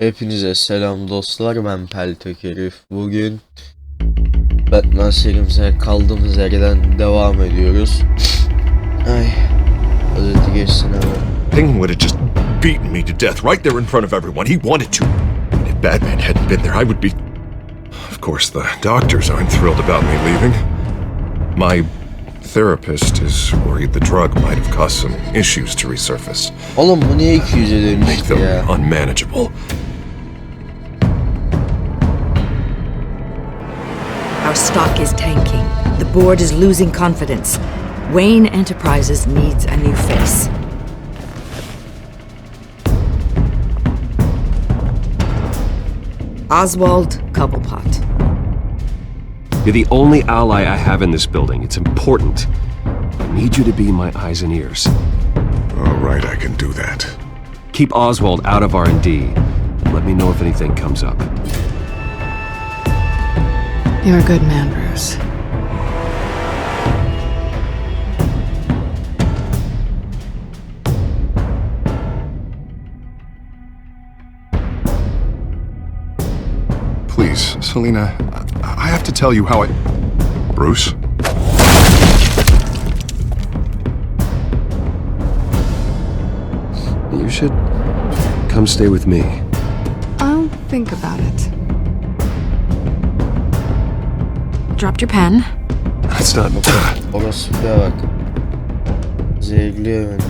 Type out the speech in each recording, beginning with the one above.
Hepinize selam dostlar, ben Peltek Herif. Bugün Batman serimize kaldığımız yerden devam ediyoruz. Ay, özeti geçsin abi. Penguin would have just beaten me to death right there in front of everyone. He wanted to. And if Batman hadn't been there, I would be... Of course, the doctors aren't thrilled about me leaving. My therapist is worried the drug might have caused some issues to resurface. Oğlum bu niye 200'e Make dönüştü them ya? unmanageable. Our stock is tanking. The board is losing confidence. Wayne Enterprises needs a new face. Oswald Cobblepot. You're the only ally I have in this building. It's important. I need you to be my eyes and ears. All right, I can do that. Keep Oswald out of R&D, and let me know if anything comes up. You're a good man, Bruce. Please, Selina, I have to tell you how I... Bruce? You should come stay with me. I'll think about it. Dropped your pen. That's not... Orası bir bak. Zevkliyor beni.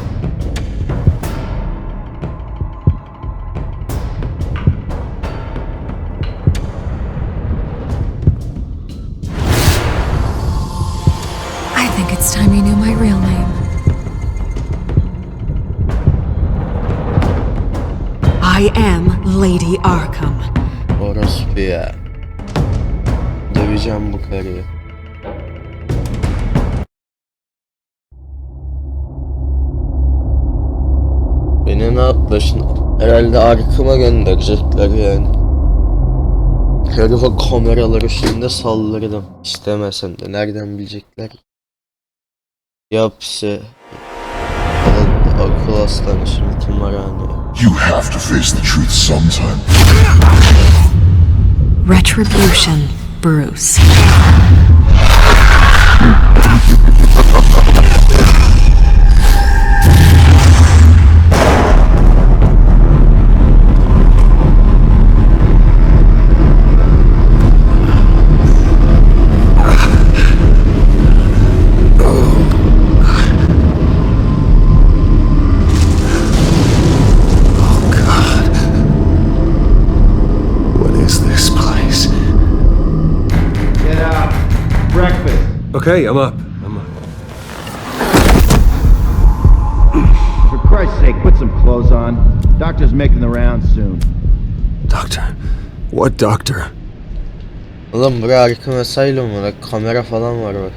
I think it's time you knew my real name. I am Lady Arkham. Orası bir ya. Döveceğim bu karıyı. Beni ne yaptılar şimdi? Herhalde arkama gönderecekler yani. Herife kameralar üstünde saldırdım. İstemesem de nereden bilecekler? Yapse akıl hastanesi mi, tımarhane? You have to face the truth sometime. Retribution, Bruce. Okay, I'm up. For Christ's sake, put some clothes on. Doctor's making the rounds soon. Doctor? What doctor? Oğlum buraya Arkham Asylum var, kamera falan var bak.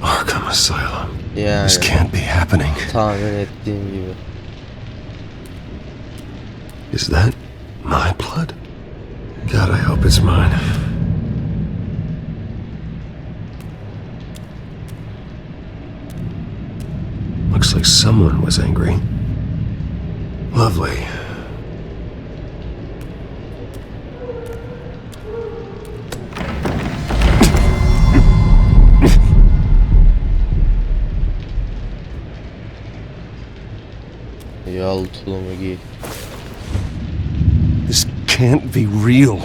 Arkham Asylum. Yani This can't be happening. tahmin ettiğim gibi. Is that my blood? God, I hope it's mine. Looks like someone was angry. Lovely. Yal tulumu giy. This can't be real.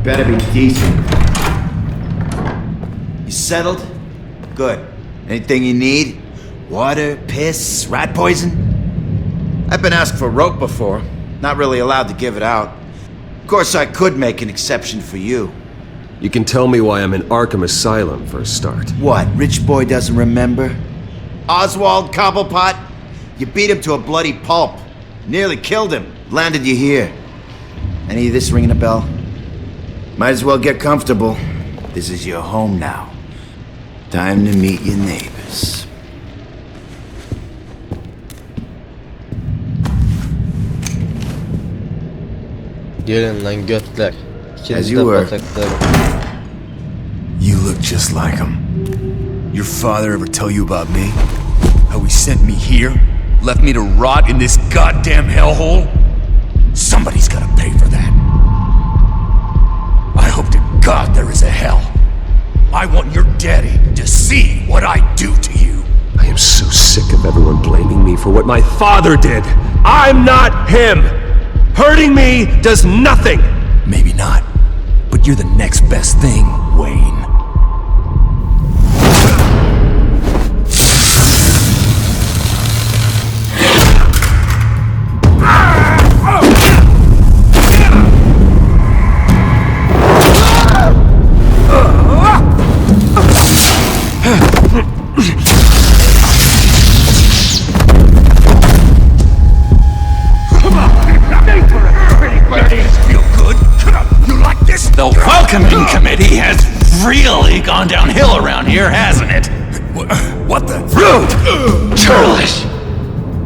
Better be decent. You settled? Good. Anything you need? Water, piss, rat poison? I've been asked for rope before. Not really allowed to give it out. Of course, I could make an exception for you. You can tell me why I'm in Arkham Asylum for a start. What, rich boy doesn't remember? Oswald Cobblepot? You beat him to a bloody pulp. Nearly killed him. Landed you here. Any of this ringing a bell? Might as well get comfortable. This is your home now. Time to meet your neighbors. Gelin lan götler. As İkiniz you de were. pataklarım. You look just like him. Your father ever tell you about me? How he sent me here? Left me to rot in this goddamn hellhole? Somebody's gotta pay for that. I hope to God there is a hell. I want your daddy to see what I do to you. I am so sick of everyone blaming me for what my father did. I'm not him! Hurting me does nothing! Maybe not, but you're the next best thing, Wayne. The welcoming committee has really gone downhill around here, hasn't it? What the? Rude! Churlish!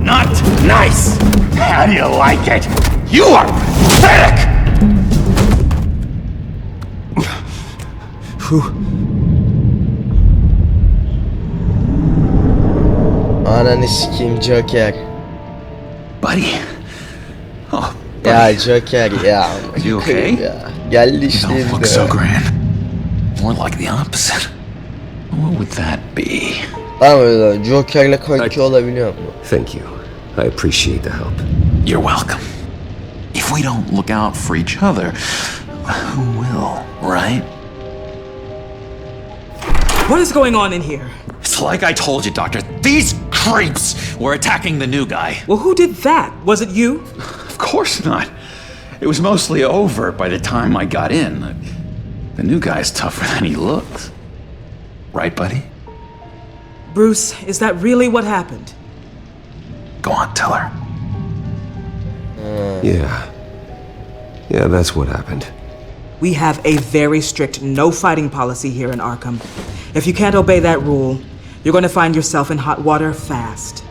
Not nice! How do you like it? You are pathetic! Ananı sikeyim Joker. Buddy. Oh, Ya Joker ya. You okay? Ya. Geldi you işte don't look izle. so grand. More like the opposite. What would that be? Ama Joker'le kanki olabiliyor mu? Thank you. I appreciate the help. You're welcome. If we don't look out for each other, who will, right? What is going on in here? It's like I told you, Doctor. These creeps were attacking the new guy. Well, who did that? Was it you? Of course not. It was mostly over by the time I got in. The new guy's tougher than he looks. Right, buddy? Bruce, is that really what happened? Go on, tell her. Yeah, that's what happened. We have a very strict no fighting policy here in Arkham. If you can't obey that rule, you're going to find yourself in hot water fast.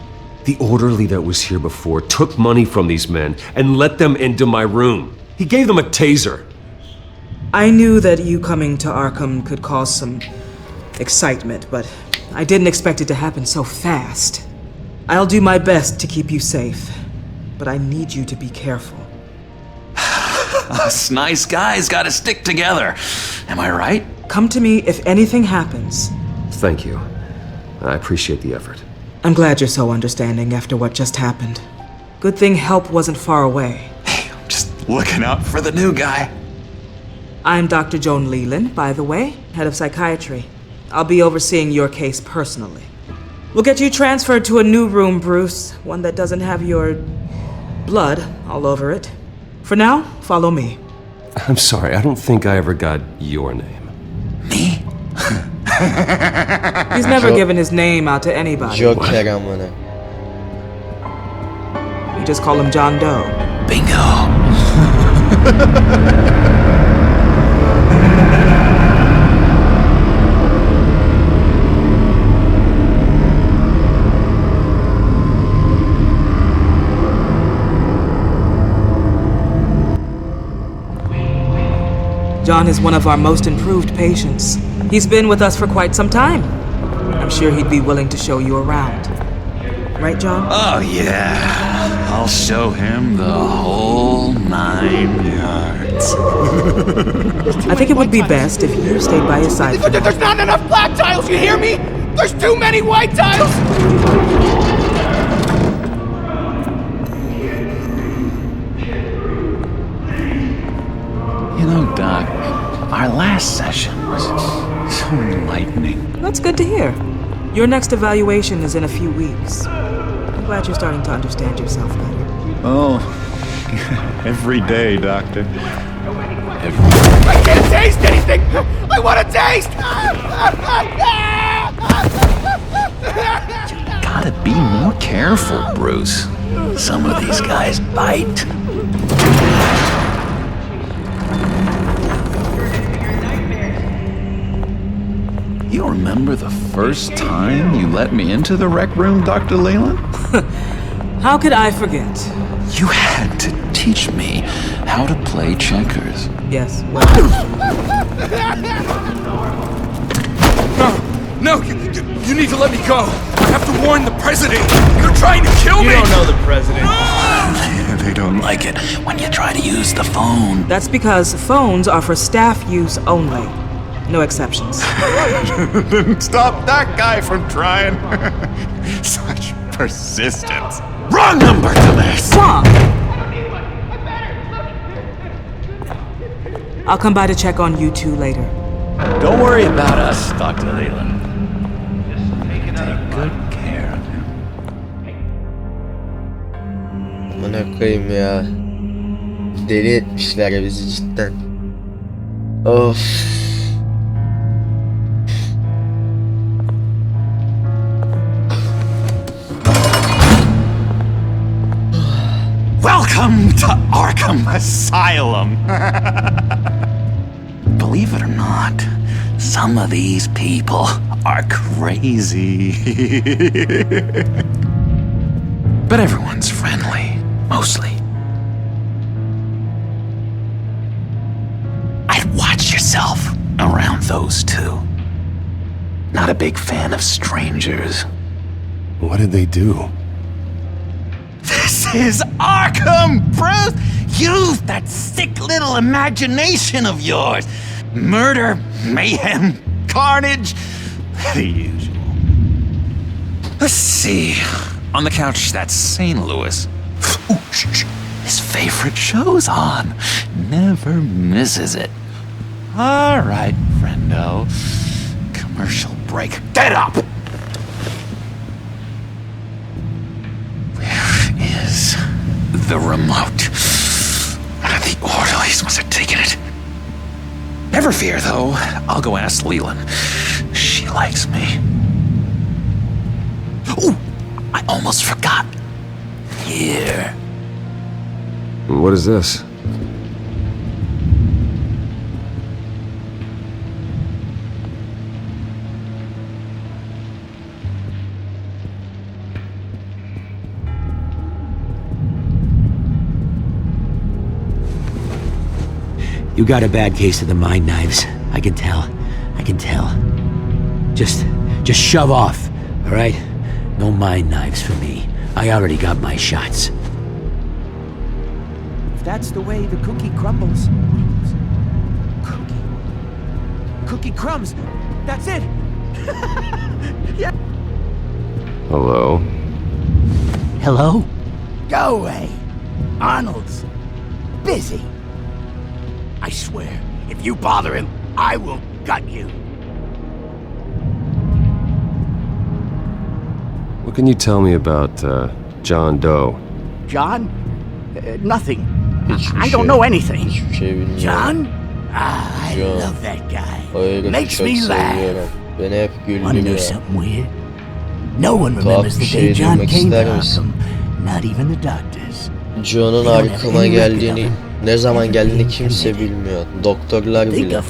The orderly that was here before took money from these men and let them into my room. He gave them a taser. I knew that you coming to Arkham could cause some excitement, but I didn't expect it to happen so fast. I'll do my best to keep you safe, but I need you to be careful. Us nice guys gotta stick together. Am I right? Come to me if anything happens. Thank you. I appreciate the effort. I'm glad you're so understanding after what just happened. Good thing help wasn't far away. Hey, I'm just looking out for the new guy. I'm Dr. Joan Leland, by the way, head of psychiatry. I'll be overseeing your case personally. We'll get you transferred to a new room, Bruce, one that doesn't have your blood all over it. For now, follow me. I'm sorry, I don't think I ever got your name. Me? He's never given his name out to anybody. Joker amına. You just call him John Doe. Bingo. John is one of our most improved patients. He's been with us for quite some time. I'm sure he'd be willing to show you around. Right, John? Oh, yeah. I'll show him the whole 9 yards. I think it would be best if you stayed by his side. There's not enough black tiles, you hear me? There's too many white tiles! You know, Doc, our last session was so enlightening. That's good to hear. Your next evaluation is in a few weeks. I'm glad you're starting to understand yourself better. Oh, every day, Doctor. I can't taste anything! I want to taste! Gotta be more careful, Bruce. Some of these guys bite. You remember the first time you let me into the rec room, Dr. Leland? How could I forget? You had to teach me how to play checkers. Yes, well... No, you need to let me go. I have to warn the president. They're trying to kill me. You don't know the president. They don't like it when you try to use the phone. That's because phones are for staff use only. No exceptions. Stop that guy from trying. Such persistence. Wrong number, dumbass. Wrong! I'll come by to check on you two later. Don't worry about us, Dr. Leland. Take good care of him. Bana koyayım ya. Deli etmişler ya bizi cidden. Of. Welcome to Arkham Asylum. Believe it or not, some of these people are crazy. But everyone's friendly, mostly. I'd watch yourself around those two. Not a big fan of strangers. What did they do? This is Arkham, Bruce! Use that sick little imagination of yours. Murder, mayhem, carnage, the usual. Let's see. On the couch, that's St. Louis. Ooh, shh. His favorite show's on. Never misses it. All right, friendo. Commercial break. Get up! Where is the remote? The orderlies must have taken it. Never fear, though. I'll go ask Leland. She likes me. Ooh, I almost forgot. Here. What is this? You got a bad case of the mind knives. I can tell. I can tell. Just shove off, all right? No mind knives for me. I already got my shots. If that's the way the cookie crumbles. Cookie crumbs. That's it. Yeah. Hello? Hello? Go away. Arnold's busy. I swear, if you bother him, I will gut you. What can you tell me about, John Doe? John? Nothing. I don't know anything. John? I love that guy. Makes me laugh. Wanna know something weird? No one remembers the day John came to Arkham. Not even the doctors. John'un Arkham'a geldiğini, ne zaman geldiğini kimse bilmiyor. Doktorlar bile.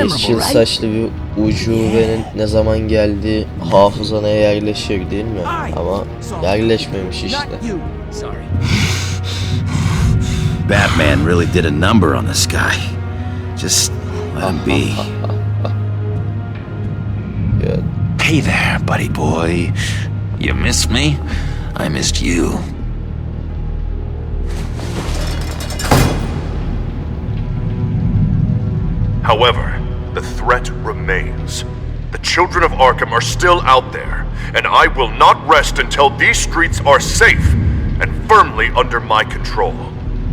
Yeşil saçlı bir ucubenin ne zaman geldiği hafızana yerleşir değil mi? Ama yerleşmemiş işte. Batman really did a number on this guy. Just let him be. Good. Hey there, buddy boy. You missed me? I missed you. However, the threat remains. The children of Arkham are still out there, and I will not rest until these streets are safe and firmly under my control.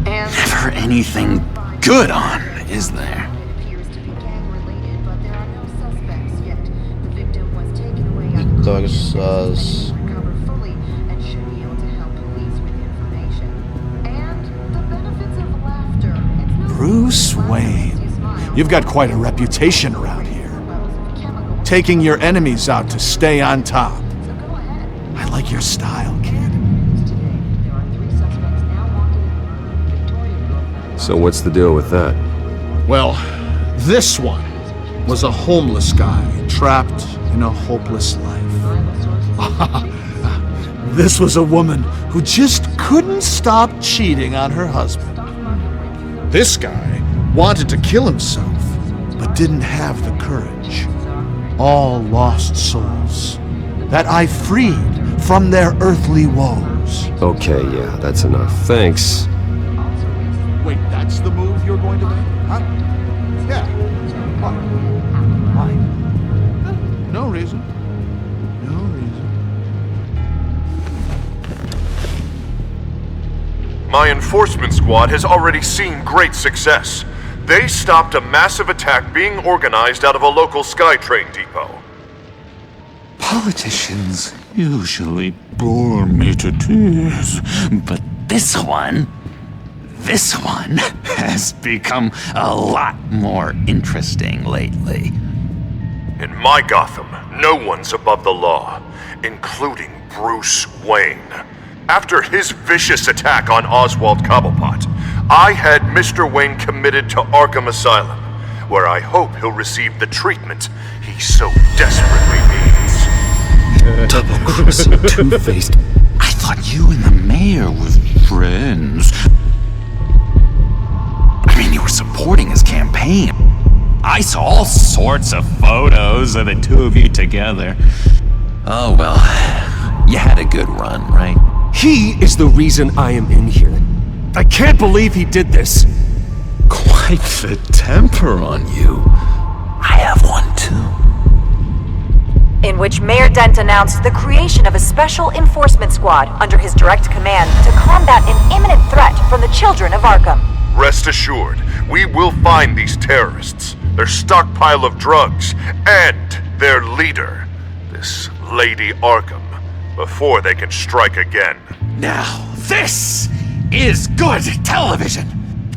Never anything good on, is there? Victor Saz. Bruce Wayne. You've got quite a reputation around here. Taking your enemies out to stay on top. I like your style, kid. So what's the deal with that? Well, this one was a homeless guy trapped in a hopeless life. This was a woman who just couldn't stop cheating on her husband. This guy wanted to kill himself, but didn't have the courage. All lost souls that I freed from their earthly woes. Okay, yeah, that's enough. Thanks. Wait, that's the move you're going to make? Huh? Yeah. Why? No reason. No reason. My enforcement squad has already seen great success. They stopped a massive attack being organized out of a local SkyTrain depot. Politicians usually bore me to tears, but this one has become a lot more interesting lately. In my Gotham, no one's above the law, including Bruce Wayne. After his vicious attack on Oswald Cobblepot, I had Mr. Wayne committed to Arkham Asylum, where I hope he'll receive the treatment he so desperately needs. Double-crossing, two-faced. I thought you and the mayor were friends. I mean, you were supporting his campaign. I saw all sorts of photos of the two of you together. Oh, well, you had a good run, right? He is the reason I am in here. I can't believe he did this. Quite the temper on you. I have one too. In which Mayor Dent announced the creation of a special enforcement squad under his direct command to combat an imminent threat from the children of Arkham. Rest assured, we will find these terrorists, their stockpile of drugs, and their leader, this Lady Arkham, before they can strike again. Now, this is good television.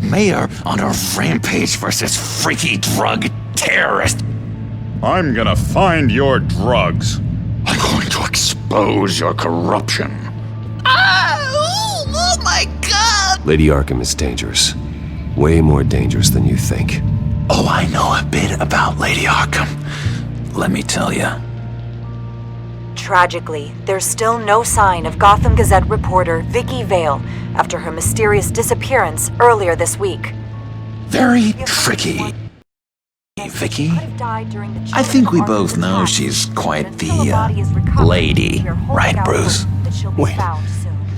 Mayor on a rampage versus freaky drug terrorist. I'm gonna find your drugs. I'm going to expose your corruption. Oh my God! Lady Arkham is dangerous. Way more dangerous than you think. Oh, I know a bit about Lady Arkham. Let me tell you. Tragically, there's still no sign of Gotham Gazette reporter Vicky Vale after her mysterious disappearance earlier this week. Very tricky, Vicky. I think we both know she's quite the lady, right, Bruce? Wait,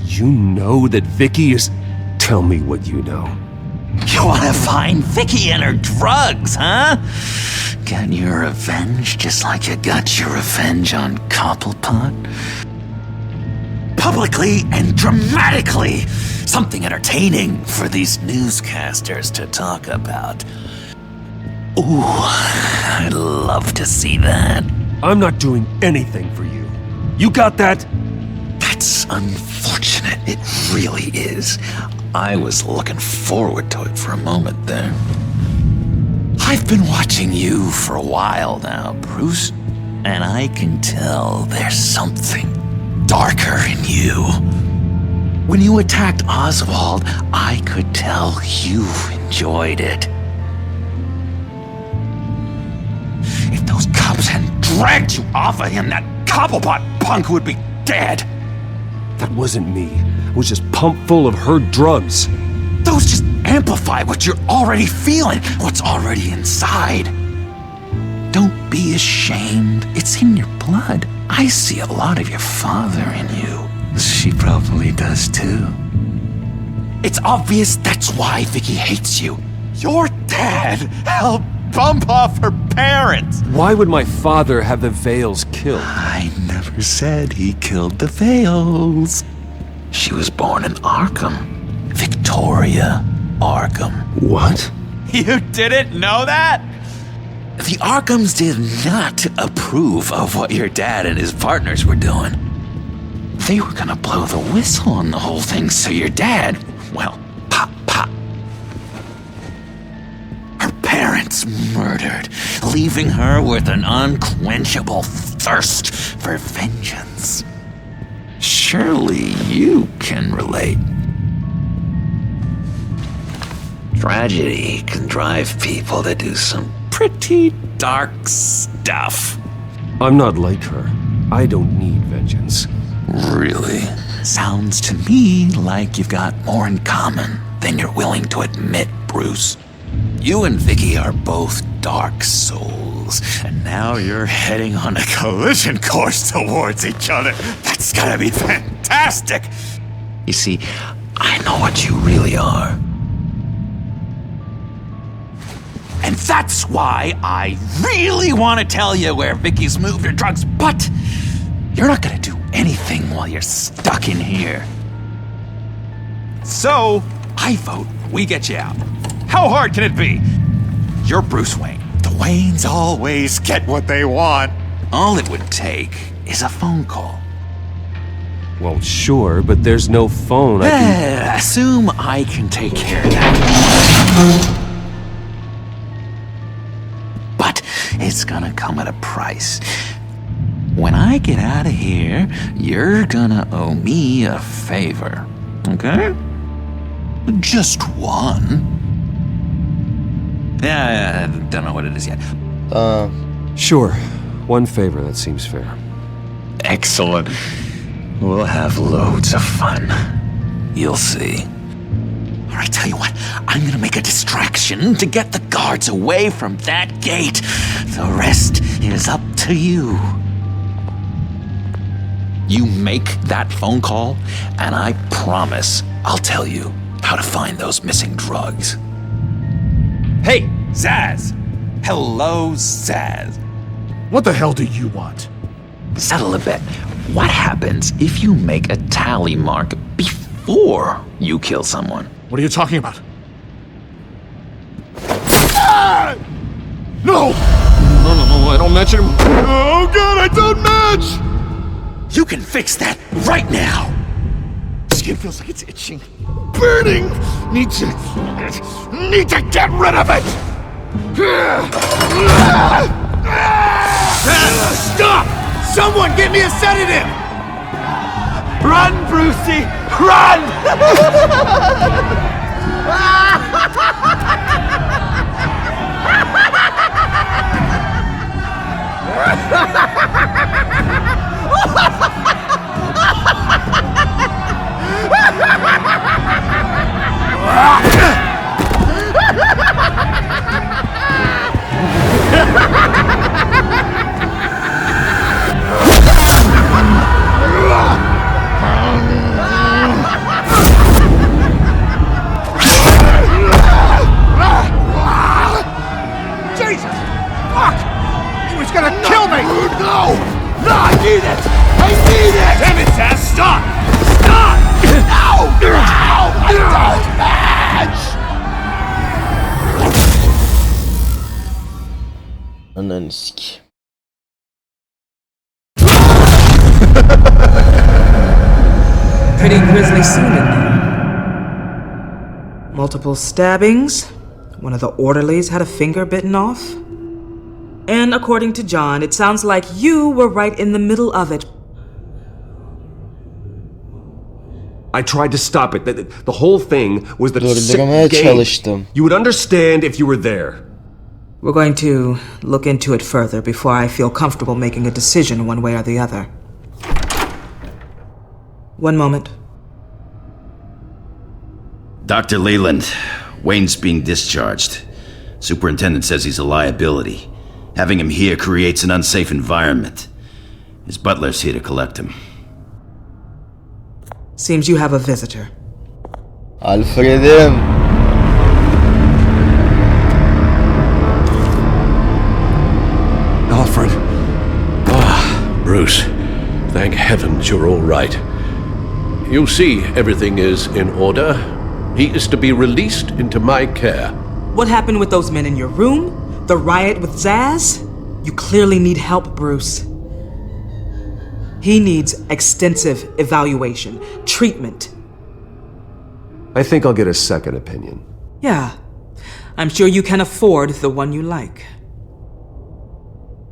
you know that Vicky is... Tell me what you know. You want to find Vicky and her drugs, huh? Get your revenge just like you got your revenge on Cobblepot? Publicly and dramatically! Something entertaining for these newscasters to talk about. Ooh, I'd love to see that. I'm not doing anything for you. You got that? That's unfortunate. It really is. I was looking forward to it for a moment there. I've been watching you for a while now, Bruce, and I can tell there's something darker in you. When you attacked Oswald, I could tell you enjoyed it. If those cops hadn't dragged you off of him, that Cobblepot punk would be dead. That wasn't me. I was just pumped full of her drugs. Those just amplify what you're already feeling, what's already inside. Don't be ashamed. It's in your blood. I see a lot of your father in you. She probably does too. It's obvious that's why Vicky hates you. Your dad helped bump off her parents. Why would my father have the Vales killed? I never said he killed the Vales. She was born in Arkham. Victoria Arkham. What? You didn't know that? The Arkhams did not approve of what your dad and his partners were doing. They were gonna blow the whistle on the whole thing, so your dad, well, pop. Her parents murdered, leaving her with an unquenchable thirst for vengeance. Surely you can relate. Tragedy can drive people to do some pretty dark stuff. I'm not like her. I don't need vengeance. Really? Sounds to me like you've got more in common than you're willing to admit, Bruce. You and Vicky are both dark souls, and now you're heading on a collision course towards each other. That's gotta be fantastic! You see, I know what you really are. And that's why I really want to tell you where Vicky's moved her drugs, but you're not gonna do anything while you're stuck in here. So, I vote we get you out. How hard can it be? You're Bruce Wayne. The Waynes always get what they want. All it would take is a phone call. Well, sure, but there's no phone. Assume I can take care of that. But it's gonna come at a price. When I get out of here, you're gonna owe me a favor, okay? Just one. Yeah, I don't know what it is yet. Sure. One favor, that seems fair. Excellent. We'll have loads of fun. You'll see. All right, tell you what, I'm gonna make a distraction to get the guards away from that gate. The rest is up to you. You make that phone call, and I promise I'll tell you how to find those missing drugs. Hey, Zaz! Hello, Zaz. What the hell do you want? Settle a bet. What happens if you make a tally mark before you kill someone? What are you talking about? Ah! No! No, I don't match him. Oh god, I don't match! You can fix that right now! Skin feels like it's itching. Burning! Need to get rid of it! Stop! Someone get me a sedative! Run, Brucey! Run! Jesus! Fuck! He was gonna kill me! No! No, I need it! I need it! Damn it, Zaz! Stop! Stop! No! No! I don't match! Ananı sik. Pretty grisly scene in there. Multiple stabbings. One of the orderlies had a finger bitten off. And according to John, it sounds like you were right in the middle of it. I tried to stop it. The whole thing was the Durdurmaya sick çalıştım. You would understand if you were there. We're going to look into it further before I feel comfortable making a decision one way or the other. One moment. Dr. Leland, Wayne's being discharged. Superintendent says he's a liability. Having him here creates an unsafe environment. His butler's here to collect him. Seems you have a visitor. Alfred'im. Alfred. Bruce, thank heavens you're all right. You see, everything is in order. He is to be released into my care. What happened with those men in your room? The riot with Zaz? You clearly need help, Bruce. He needs extensive evaluation, treatment. I think I'll get a second opinion. Yeah, I'm sure you can afford the one you like.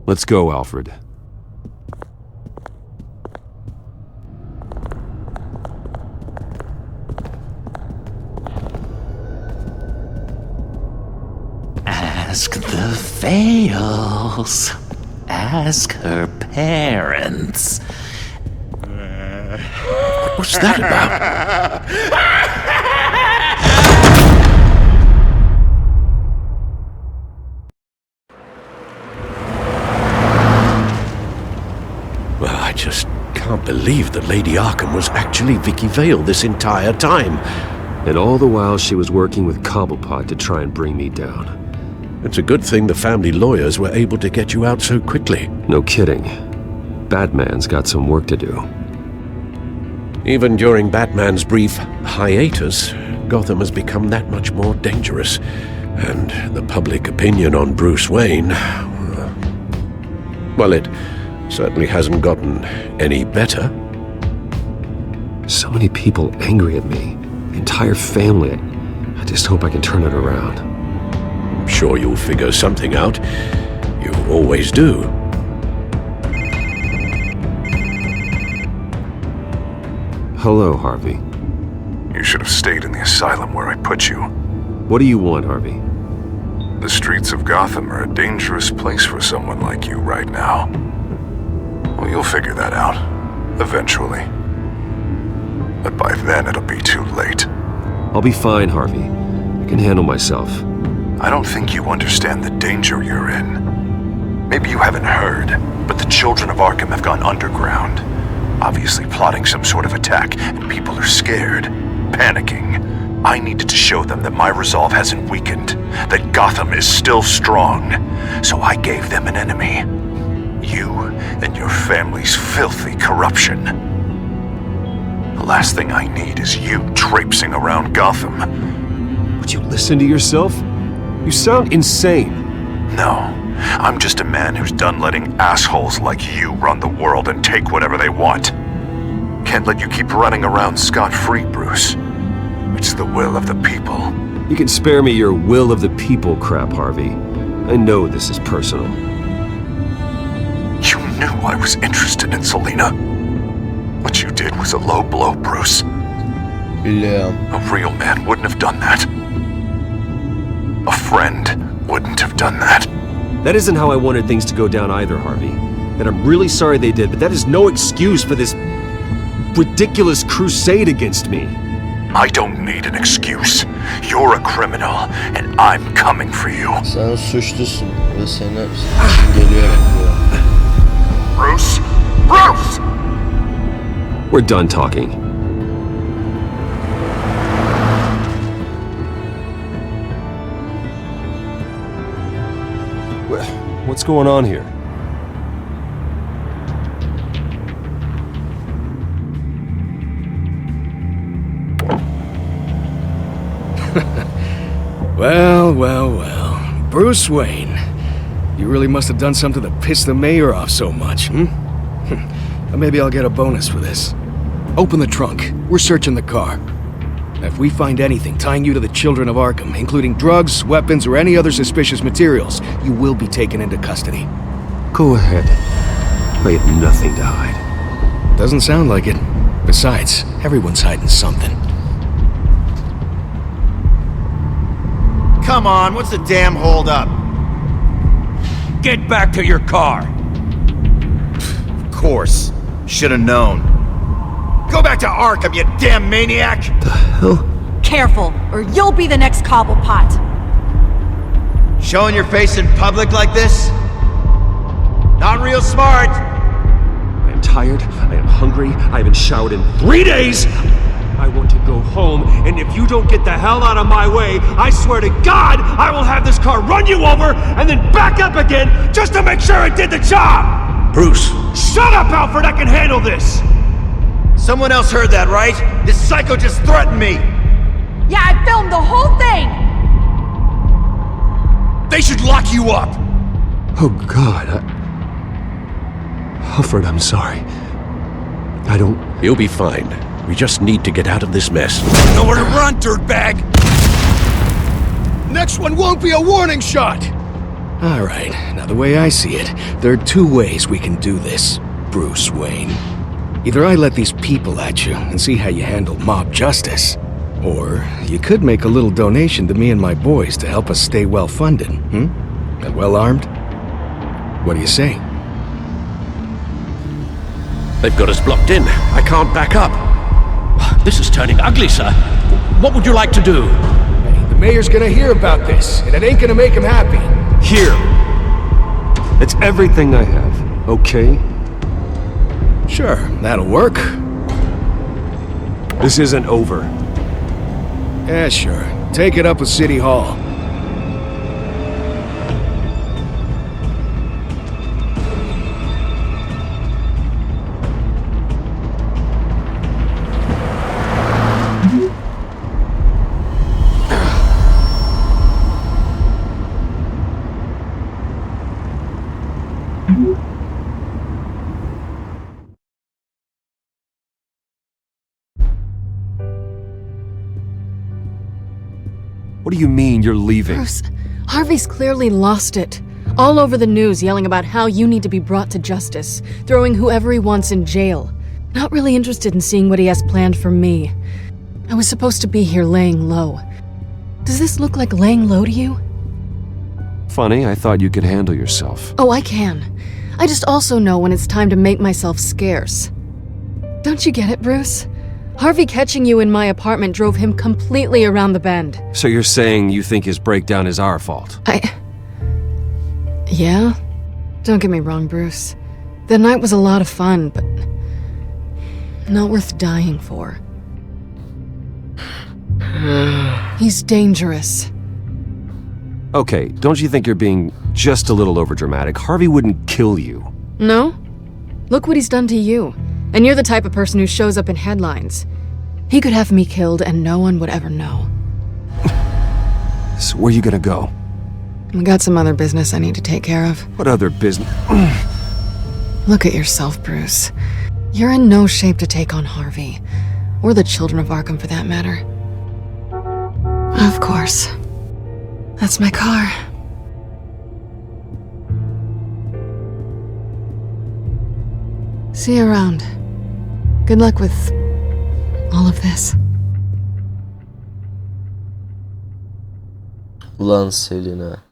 Let's go, Alfred. Ask the Vales. Ask her parents. What's that about? Well, I just can't believe that Lady Arkham was actually Vicky Vale this entire time. And all the while she was working with Cobblepot to try and bring me down. It's a good thing the family lawyers were able to get you out so quickly. No kidding. Batman's got some work to do. Even during Batman's brief hiatus, Gotham has become that much more dangerous. And the public opinion on Bruce Wayne... well, it certainly hasn't gotten any better. So many people angry at me. The entire family. I just hope I can turn it around. I'm sure you'll figure something out. You always do. Hello, Harvey. You should have stayed in the asylum where I put you. What do you want, Harvey? The streets of Gotham are a dangerous place for someone like you right now. Well, you'll figure that out. Eventually. But by then it'll be too late. I'll be fine, Harvey. I can handle myself. I don't think you understand the danger you're in. Maybe you haven't heard, but the children of Arkham have gone underground. Obviously plotting some sort of attack, and people are scared, panicking. I needed to show them that my resolve hasn't weakened, that Gotham is still strong. So I gave them an enemy. You and your family's filthy corruption. The last thing I need is you traipsing around Gotham. Would you listen to yourself? You sound insane. No, I'm just a man who's done letting assholes like you run the world and take whatever they want. Can't let you keep running around scot-free, Bruce. It's the will of the people. You can spare me your will of the people crap, Harvey. I know this is personal. You knew I was interested in Selina. What you did was a low blow, Bruce. Yeah. A real man wouldn't have done that. A friend wouldn't have done that. That isn't how I wanted things to go down either, Harvey. And I'm really sorry they did, but that is no excuse for this ridiculous crusade against me. I don't need an excuse. You're a criminal, and I'm coming for you. Sen suçlusun ve senin için geliyorum diyor. Bruce! Bruce! We're done talking. What's going on here? Well. Bruce Wayne. You really must have done something to piss the mayor off so much, Maybe I'll get a bonus for this. Open the trunk. We're searching the car. If we find anything tying you to the children of Arkham, including drugs, weapons, or any other suspicious materials, you will be taken into custody. Go ahead. I have nothing to hide. Doesn't sound like it. Besides, everyone's hiding something. Come on, what's the damn holdup? Get back to your car! Of course. Should've known. Go back to Arkham, you damn maniac! The hell? Careful, or you'll be the next Cobblepot. Showing your face in public like this? Not real smart. I am tired, I am hungry, I haven't showered in 3 days! I want to go home, and if you don't get the hell out of my way, I swear to God, I will have this car run you over, and then back up again, just to make sure it did the job! Bruce! Shut up, Alfred, I can handle this! Someone else heard that, right? This psycho just threatened me! Yeah, I filmed the whole thing! They should lock you up! Oh God, Alfred, I'm sorry. I don't... You'll be fine. We just need to get out of this mess. Nowhere to run, dirtbag! Next one won't be a warning shot! Alright, now the way I see it, there are two ways we can do this, Bruce Wayne. Either I let these people at you and see how you handle mob justice, or you could make a little donation to me and my boys to help us stay well-funded, and well-armed? What do you say? They've got us blocked in. I can't back up. This is turning ugly, sir. What would you like to do? Hey, the mayor's gonna hear about this, and it ain't gonna make him happy. Here. It's everything I have, okay? Sure, that'll work. This isn't over. Yeah, sure. Take it up with City Hall. What do you mean you're leaving? Bruce, Harvey's clearly lost it. All over the news yelling about how you need to be brought to justice, throwing whoever he wants in jail. Not really interested in seeing what he has planned for me. I was supposed to be here laying low. Does this look like laying low to you? Funny, I thought you could handle yourself. Oh, I can. I just also know when it's time to make myself scarce. Don't you get it, Bruce? Harvey catching you in my apartment drove him completely around the bend. So you're saying you think his breakdown is our fault? Yeah? Don't get me wrong, Bruce. The night was a lot of fun, but not worth dying for. He's dangerous. Okay, don't you think you're being just a little overdramatic? Harvey wouldn't kill you. No? Look what he's done to you. And you're the type of person who shows up in headlines. He could have me killed and no one would ever know. So where you gonna go? I got some other business I need to take care of. What other business? Look at yourself, Bruce. You're in no shape to take on Harvey. Or the children of Arkham, for that matter. Of course. That's my car. See you around. Good luck with all of this. Ulan Selina.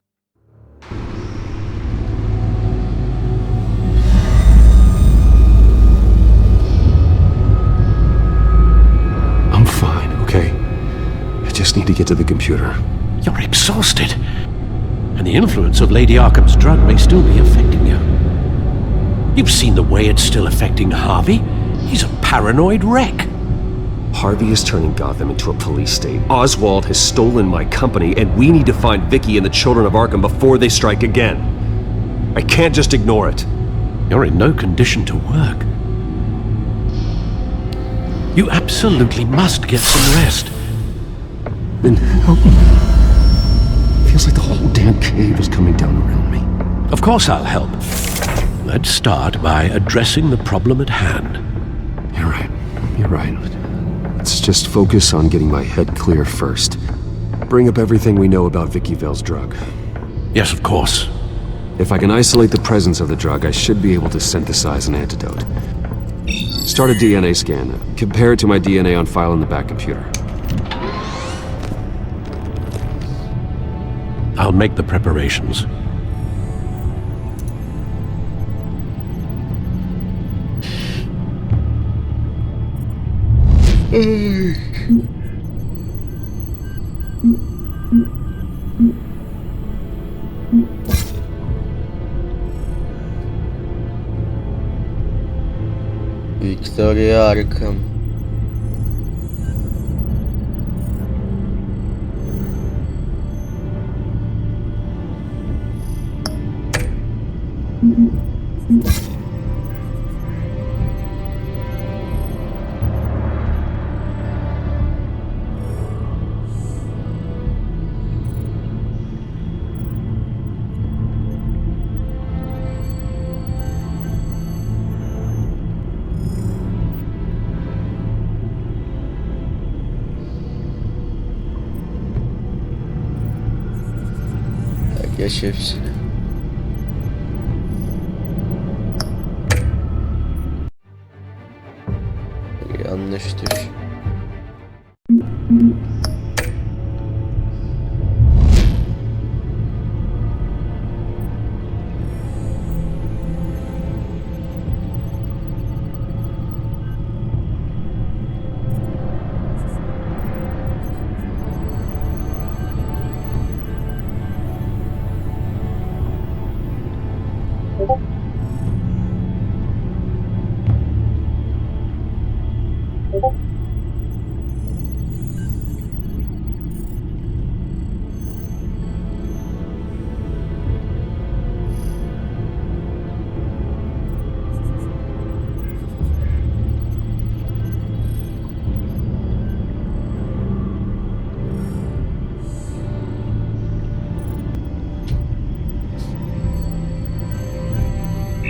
I'm fine, okay? I just need to get to the computer. You're exhausted. And the influence of Lady Arkham's drug may still be affecting you. You've seen the way it's still affecting Harvey. He's a paranoid wreck. Harvey is turning Gotham into a police state. Oswald has stolen my company, and we need to find Vicky and the children of Arkham before they strike again. I can't just ignore it. You're in no condition to work. You absolutely must get some rest. Then help me. Feels like the whole damn cave is coming down around me. Of course I'll help. Let's start by addressing the problem at hand. You're right. You're right. Let's just focus on getting my head clear first. Bring up everything we know about Vicky Vale's drug. Yes, of course. If I can isolate the presence of the drug, I should be able to synthesize an antidote. Start a DNA scan. Compare it to my DNA on file in the back computer. I'll make the preparations. Victoria Arkham. Geç hepsini. Yanlış düş.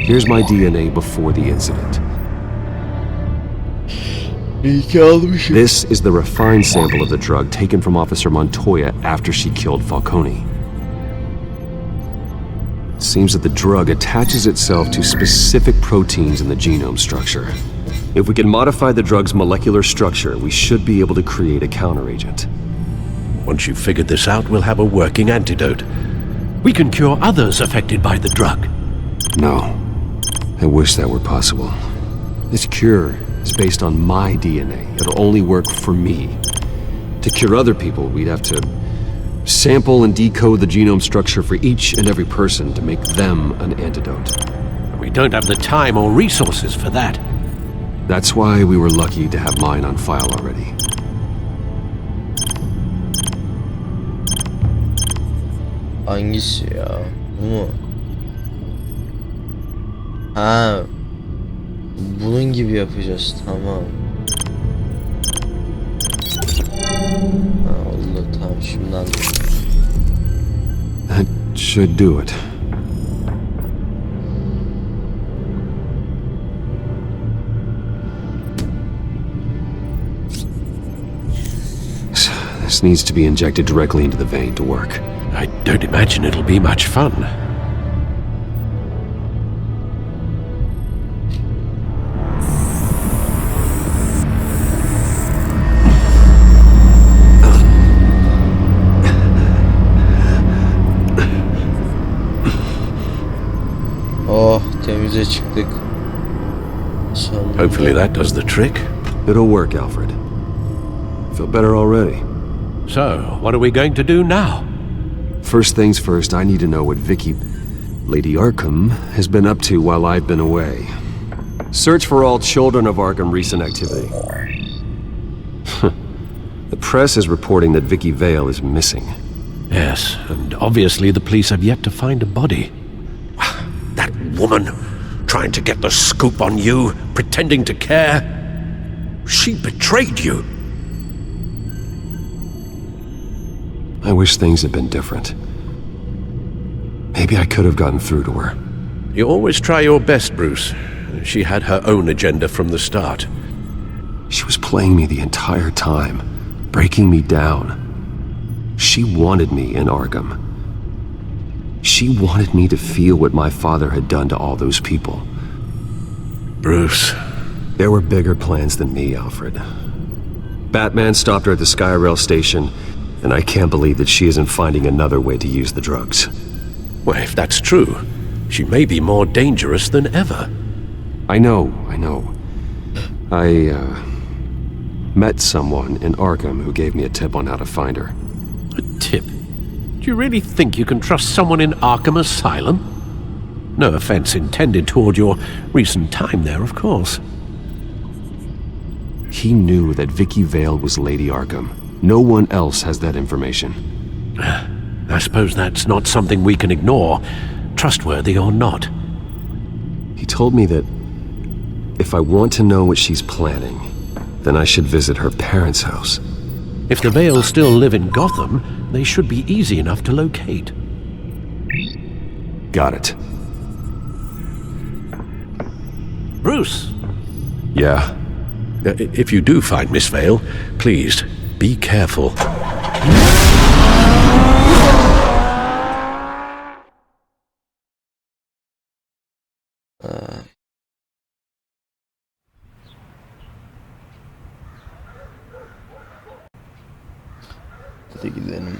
Here's my DNA before the incident. This is the refined sample of the drug taken from Officer Montoya after she killed Falcone. It seems that the drug attaches itself to specific proteins in the genome structure. If we can modify the drug's molecular structure, we should be able to create a counteragent. Once you've figured this out, we'll have a working antidote. We can cure others affected by the drug. No. I wish that were possible. This cure is based on my DNA. It'll only work for me. To cure other people, we'd have to sample and decode the genome structure for each and every person to make them an antidote. We don't have the time or resources for that. That's why we were lucky to have mine on file already. Hangisi ya? Bu mu? Ha. Bunun gibi yapacağız. Tamam. Ha, oldu. Tamam, şimdi anladım. That should do it. This needs to be injected directly into the vein to work. I don't imagine it'll be much fun. Oh, temize çıktık. Sonunda. Hopefully that does the trick. It'll work, Alfred. I feel better already. So, what are we going to do now? First things first, I need to know what Lady Arkham, has been up to while I've been away. Search for all children of Arkham recent activity. The press is reporting that Vicky Vale is missing. Yes, and obviously the police have yet to find a body. That woman, trying to get the scoop on you, pretending to care. She betrayed you. I wish things had been different. Maybe I could have gotten through to her. You always try your best, Bruce. She had her own agenda from the start. She was playing me the entire time, breaking me down. She wanted me in Arkham. She wanted me to feel what my father had done to all those people. Bruce. There were bigger plans than me, Alfred. Batman stopped her at the Skyrail station, and I can't believe that she isn't finding another way to use the drugs. Well, if that's true, she may be more dangerous than ever. I know. I met someone in Arkham who gave me a tip on how to find her. A tip? Do you really think you can trust someone in Arkham Asylum? No offense intended toward your recent time there, of course. He knew that Vicky Vale was Lady Arkham. No one else has that information. I suppose that's not something we can ignore, trustworthy or not. He told me that if I want to know what she's planning, then I should visit her parents' house. If the Vales still live in Gotham, they should be easy enough to locate. Got it. Bruce! Yeah? If you do find Miss Vale, please, be careful. Hadi gidelim.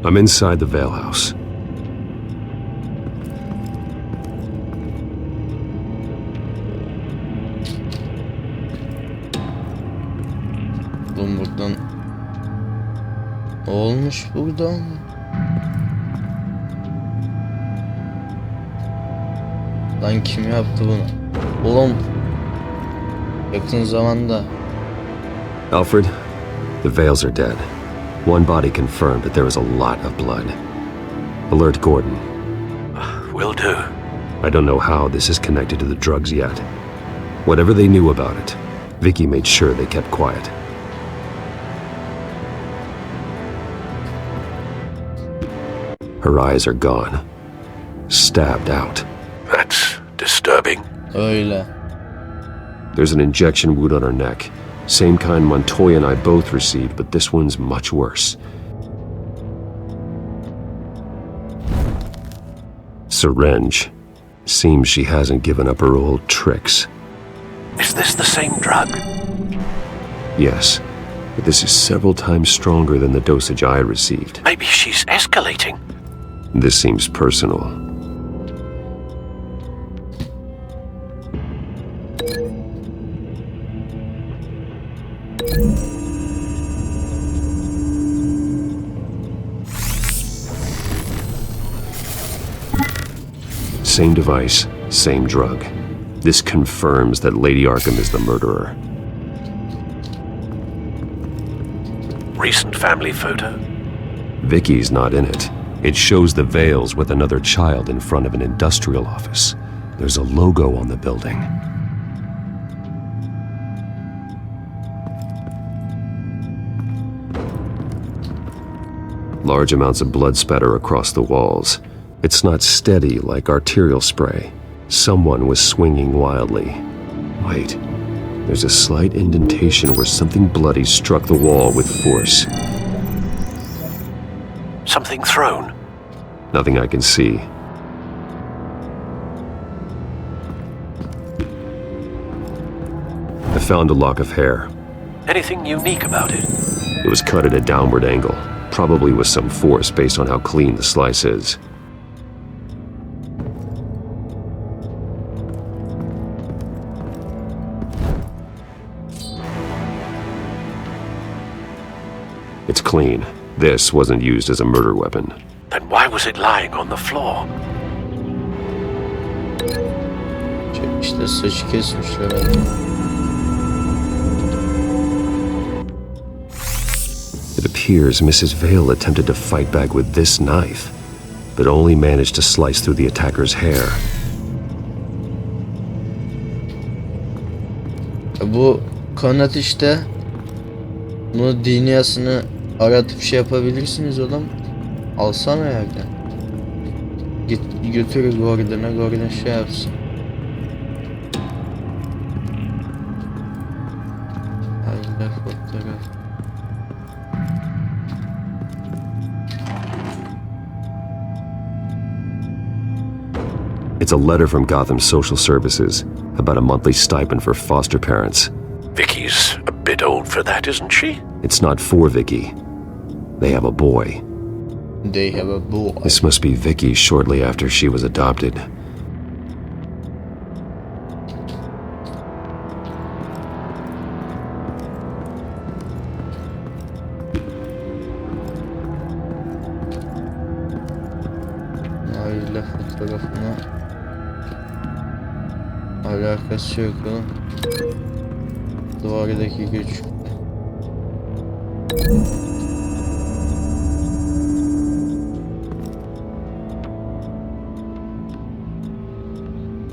I'm inside the Vale house. Oğlum buradan olmuş buradan. Lan kim yaptı bunu? Oğlum yakın zamanda. Alfred, the Vales are dead. One body confirmed, but there was a lot of blood. Alert Gordon. will do. I don't know how this is connected to the drugs yet. Whatever they knew about it, Vicky made sure they kept quiet. Her eyes are gone. Stabbed out. That's disturbing. Öyle. There's an injection wound on her neck. Same kind Montoya and I both received, but this one's much worse. Syringe. Seems she hasn't given up her old tricks. Is this the same drug? Yes, but this is several times stronger than the dosage I received. Maybe she's escalating. This seems personal. Same device, same drug. This confirms that Lady Arkham is the murderer. Recent family photo? Vicky's not in it. It shows the Vales with another child in front of an industrial office. There's a logo on the building. Large amounts of blood spatter across the walls. It's not steady like arterial spray. Someone was swinging wildly. Wait, there's a slight indentation where something bloody struck the wall with force. Something thrown? Nothing I can see. I found a lock of hair. Anything unique about it? It was cut at a downward angle, probably with some force based on how clean the slice is. It's clean. This wasn't used as a murder weapon. Then why was it lying on the floor? İşte saç kesmişler abi. It appears Mrs. Vale attempted to fight back with this knife, but only managed to slice through the attacker's hair. Bu kanat işte. Bunu DNA'sını aratıp şey yapabilirsiniz oğlum. Alsana yerden. Git götür Gordon'a, Gordon şey yapsın. Hala fotoğraf. It's a letter from Gotham Social Services about a monthly stipend for foster parents. Vicky's a bit old for that, isn't she? It's not for Vicky. They have a boy. They have a boy. This must be Vicky shortly after she was adopted. Aile fotoğrafına alakası yok oğlum. Duvardaki güç.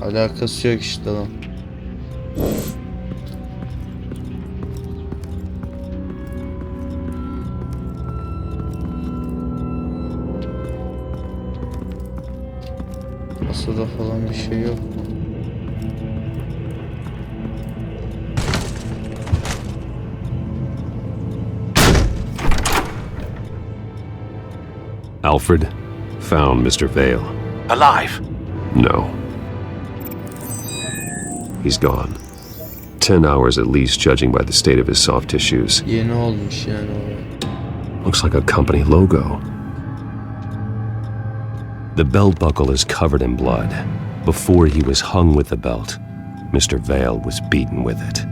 Alakası yok işte lan. Masada falan bir şey yok mu? Alfred found Mr. Vale. Alive? No. He's gone. 10 hours at least, judging by the state of his soft tissues. Yeni olmuş yani o. Looks like a company logo. The belt buckle is covered in blood. Before he was hung with the belt, Mr. Vale was beaten with it.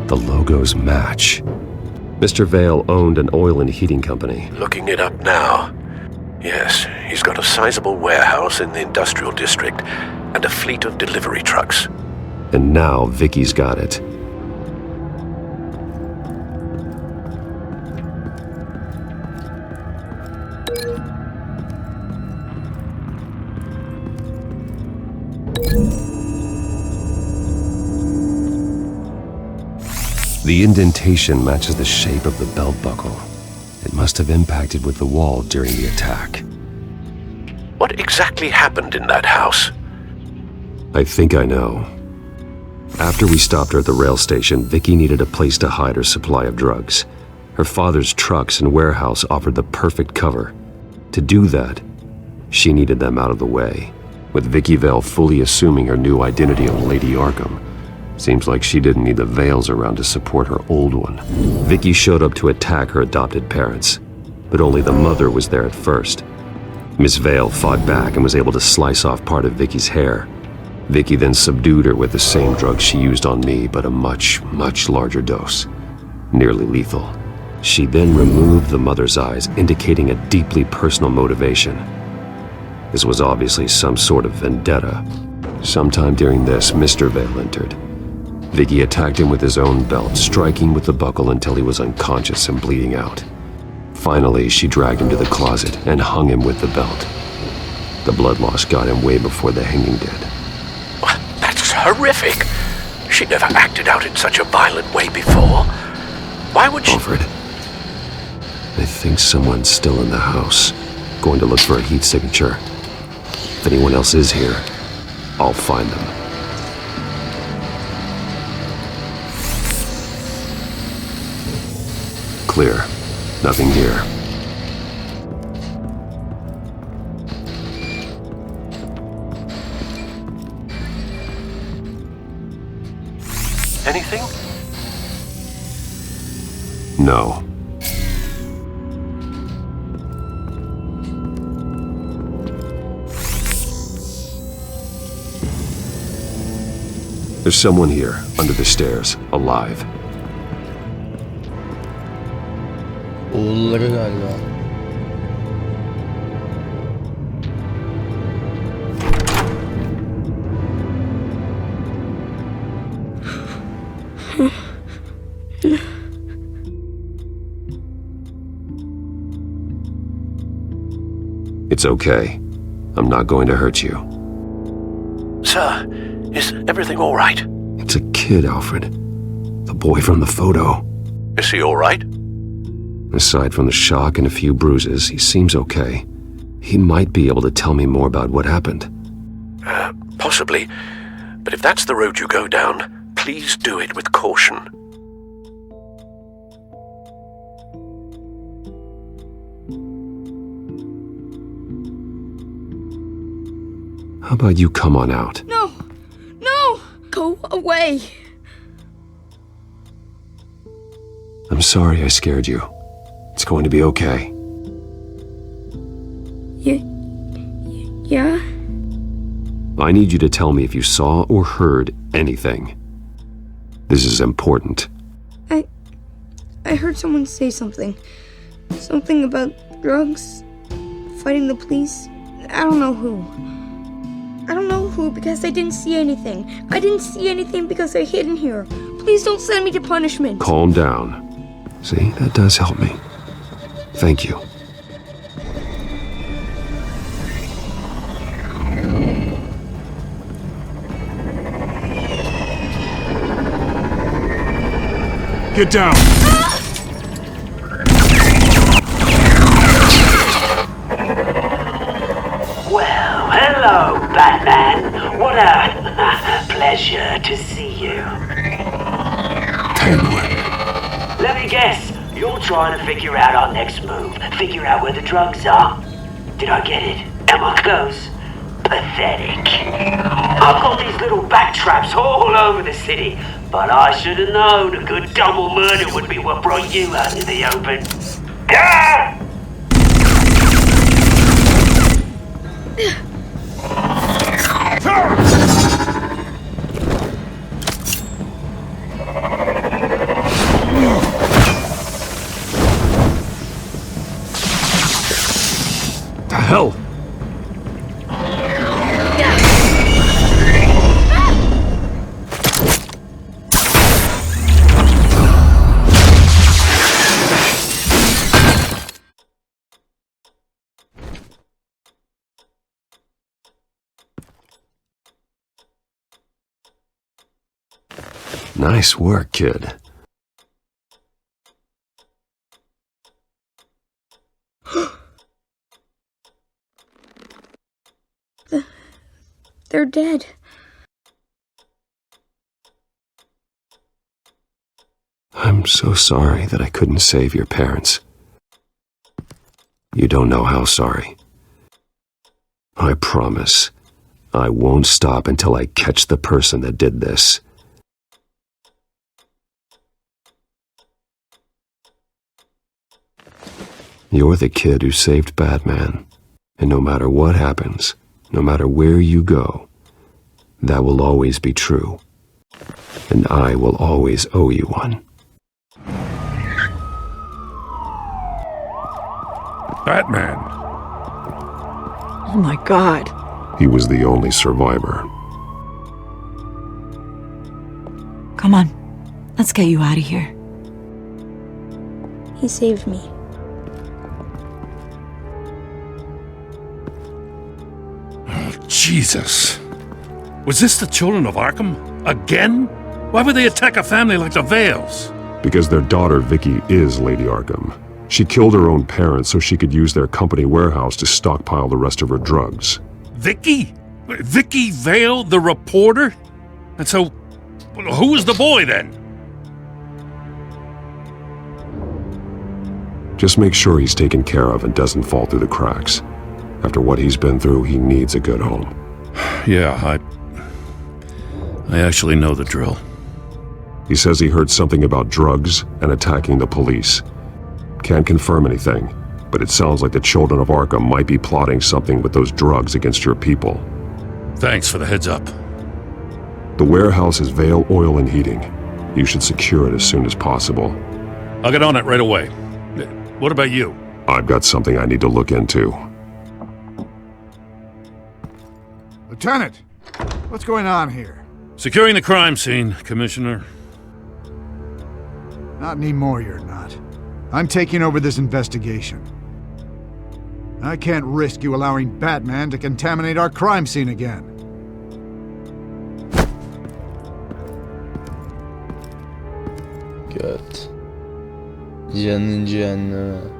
The logos match. Mr. Vale owned an oil and heating company. Looking it up now. Yes, he's got a sizable warehouse in the industrial district and a fleet of delivery trucks. And now Vicky's got it. The indentation matches the shape of the belt buckle. It must have impacted with the wall during the attack. What exactly happened in that house? I think I know. After we stopped her at the rail station, Vicky needed a place to hide her supply of drugs. Her father's trucks and warehouse offered the perfect cover. To do that, she needed them out of the way. With Vicky Vale fully assuming her new identity of Lady Arkham, seems like she didn't need the Vales around to support her old one. Vicky showed up to attack her adopted parents, but only the mother was there at first. Miss Vale fought back and was able to slice off part of Vicky's hair. Vicky then subdued her with the same drug she used on me, but a much, much larger dose. Nearly lethal. She then removed the mother's eyes, indicating a deeply personal motivation. This was obviously some sort of vendetta. Sometime during this, Mr. Vale entered. Vicky attacked him with his own belt, striking with the buckle until he was unconscious and bleeding out. Finally, she dragged him to the closet and hung him with the belt. The blood loss got him way before the hanging did. That's horrific. She never acted out in such a violent way before. Why would she... Alfred, I think someone's still in the house. Going to look for a heat signature. If anyone else is here, I'll find them. Clear. Nothing here. Anything? No. There's someone here, under the stairs, alive. Oğulları galiba. It's okay. I'm not going to hurt you. Sir, is everything all right? It's a kid, Alfred. The boy from the photo. Is he all right? Aside from the shock and a few bruises, he seems okay. He might be able to tell me more about what happened. Possibly. But if that's the road you go down, please do it with caution. How about you come on out? No! No! Go away! I'm sorry I scared you. It's going to be okay. Yeah? I need you to tell me if you saw or heard anything. This is important. I heard someone say something. Something about drugs, fighting the police. I don't know who. I don't know who because I didn't see anything. I didn't see anything because I hid in here. Please don't send me to punishment. Calm down. See, that does help me. Thank you. Get down! Well, hello, Batman. What a pleasure to see you. Let me guess. You're trying to figure out our next move. Figure out where the drugs are. Did I get it? Am I close? Pathetic. I've got these little bat traps all over the city, but I should have known a good double murder would be what brought you out into the open. Ah! The hell? Nice work, kid. They're dead. I'm so sorry that I couldn't save your parents. You don't know how sorry. I promise, I won't stop until I catch the person that did this. You're the kid who saved Batman, and no matter what happens, no matter where you go, that will always be true, and I will always owe you one. Batman. Oh my God. He was the only survivor. Come on, let's get you out of here. He saved me. Jesus. Was this the children of Arkham? Again? Why would they attack a family like the Vales? Because their daughter, Vicky, is Lady Arkham. She killed her own parents so she could use their company warehouse to stockpile the rest of her drugs. Vicky? Vicky Vale, the reporter? And so, who was the boy then? Just make sure he's taken care of and doesn't fall through the cracks. After what he's been through, he needs a good home. Yeah, I actually know the drill. He says he heard something about drugs and attacking the police. Can't confirm anything, but it sounds like the children of Arkham might be plotting something with those drugs against your people. Thanks for the heads up. The warehouse is Vale Oil and Heating. You should secure it as soon as possible. I'll get on it right away. What about you? I've got something I need to look into. Lieutenant, what's going on here? Securing the crime scene, Commissioner. Not anymore, you're not. I'm taking over this investigation. I can't risk you allowing Batman to contaminate our crime scene again. Göt. Canın cehenneme.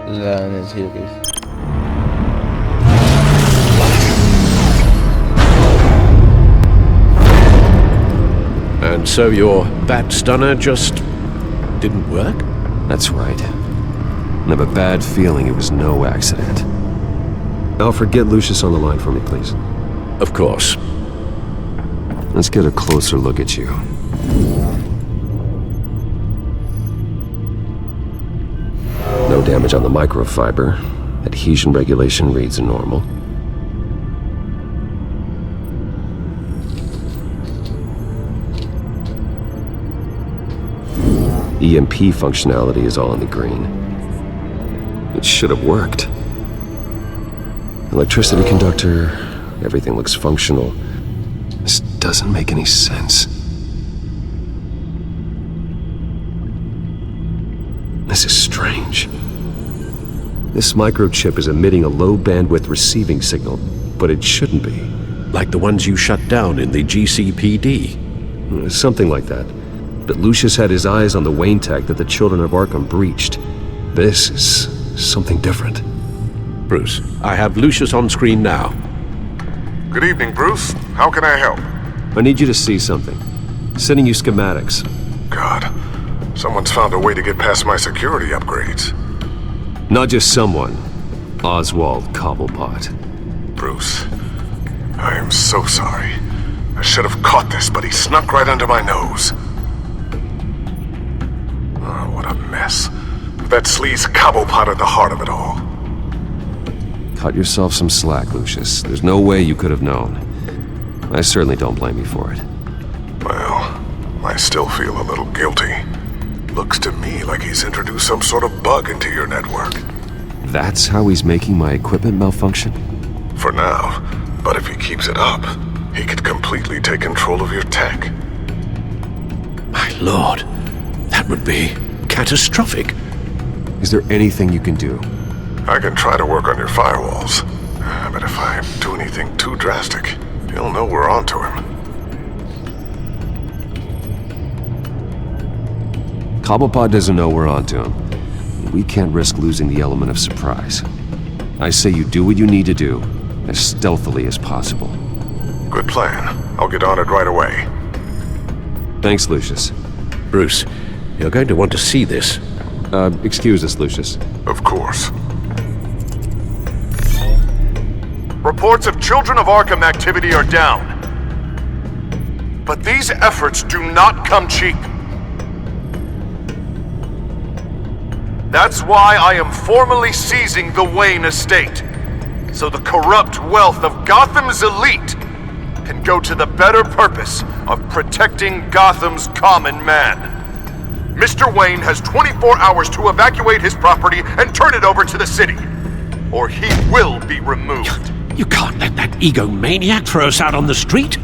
Lanet herif. And so your bat stunner just didn't work? That's right. I have a bad feeling it was no accident. Alfred, get Lucius on the line for me, please. Of course. Let's get a closer look at you. No damage on the microfiber. Adhesion regulation reads normal. EMP functionality is all in the green. It should have worked. Electricity conductor, everything looks functional. This doesn't make any sense. This is strange. This microchip is emitting a low-bandwidth receiving signal, but it shouldn't be. Like the ones you shut down in the GCPD? Something like that. But Lucius had his eyes on the Wayne tech that the children of Arkham breached. This is something different. Bruce, I have Lucius on screen now. Good evening, Bruce. How can I help? I need you to see something. Sending you schematics. God, someone's found a way to get past my security upgrades. Not just someone. Oswald Cobblepot. Bruce, I am so sorry. I should have caught this, but he snuck right under my nose. Oh, what a mess. That sleaze Cobblepot at the heart of it all. Cut yourself some slack, Lucius. There's no way you could have known. I certainly don't blame you for it. Well, I still feel a little guilty. Looks to me like he's introduced some sort of bug into your network. That's how he's making my equipment malfunction? For now, but if he keeps it up, he could completely take control of your tech. My lord, that would be catastrophic. Is there anything you can do? I can try to work on your firewalls, but if I do anything too drastic, he'll know we're onto him. Cobblepot doesn't know we're onto him. We can't risk losing the element of surprise. I say you do what you need to do, as stealthily as possible. Good plan. I'll get on it right away. Thanks, Lucius. Bruce, you're going to want to see this. Excuse us, Lucius. Of course. Reports of Children of Arkham activity are down. But these efforts do not come cheap. That's why I am formally seizing the Wayne estate, so the corrupt wealth of Gotham's elite can go to the better purpose of protecting Gotham's common man. Mr. Wayne has 24 hours to evacuate his property and turn it over to the city, or he will be removed. You can't let that egomaniac throw us out on the street.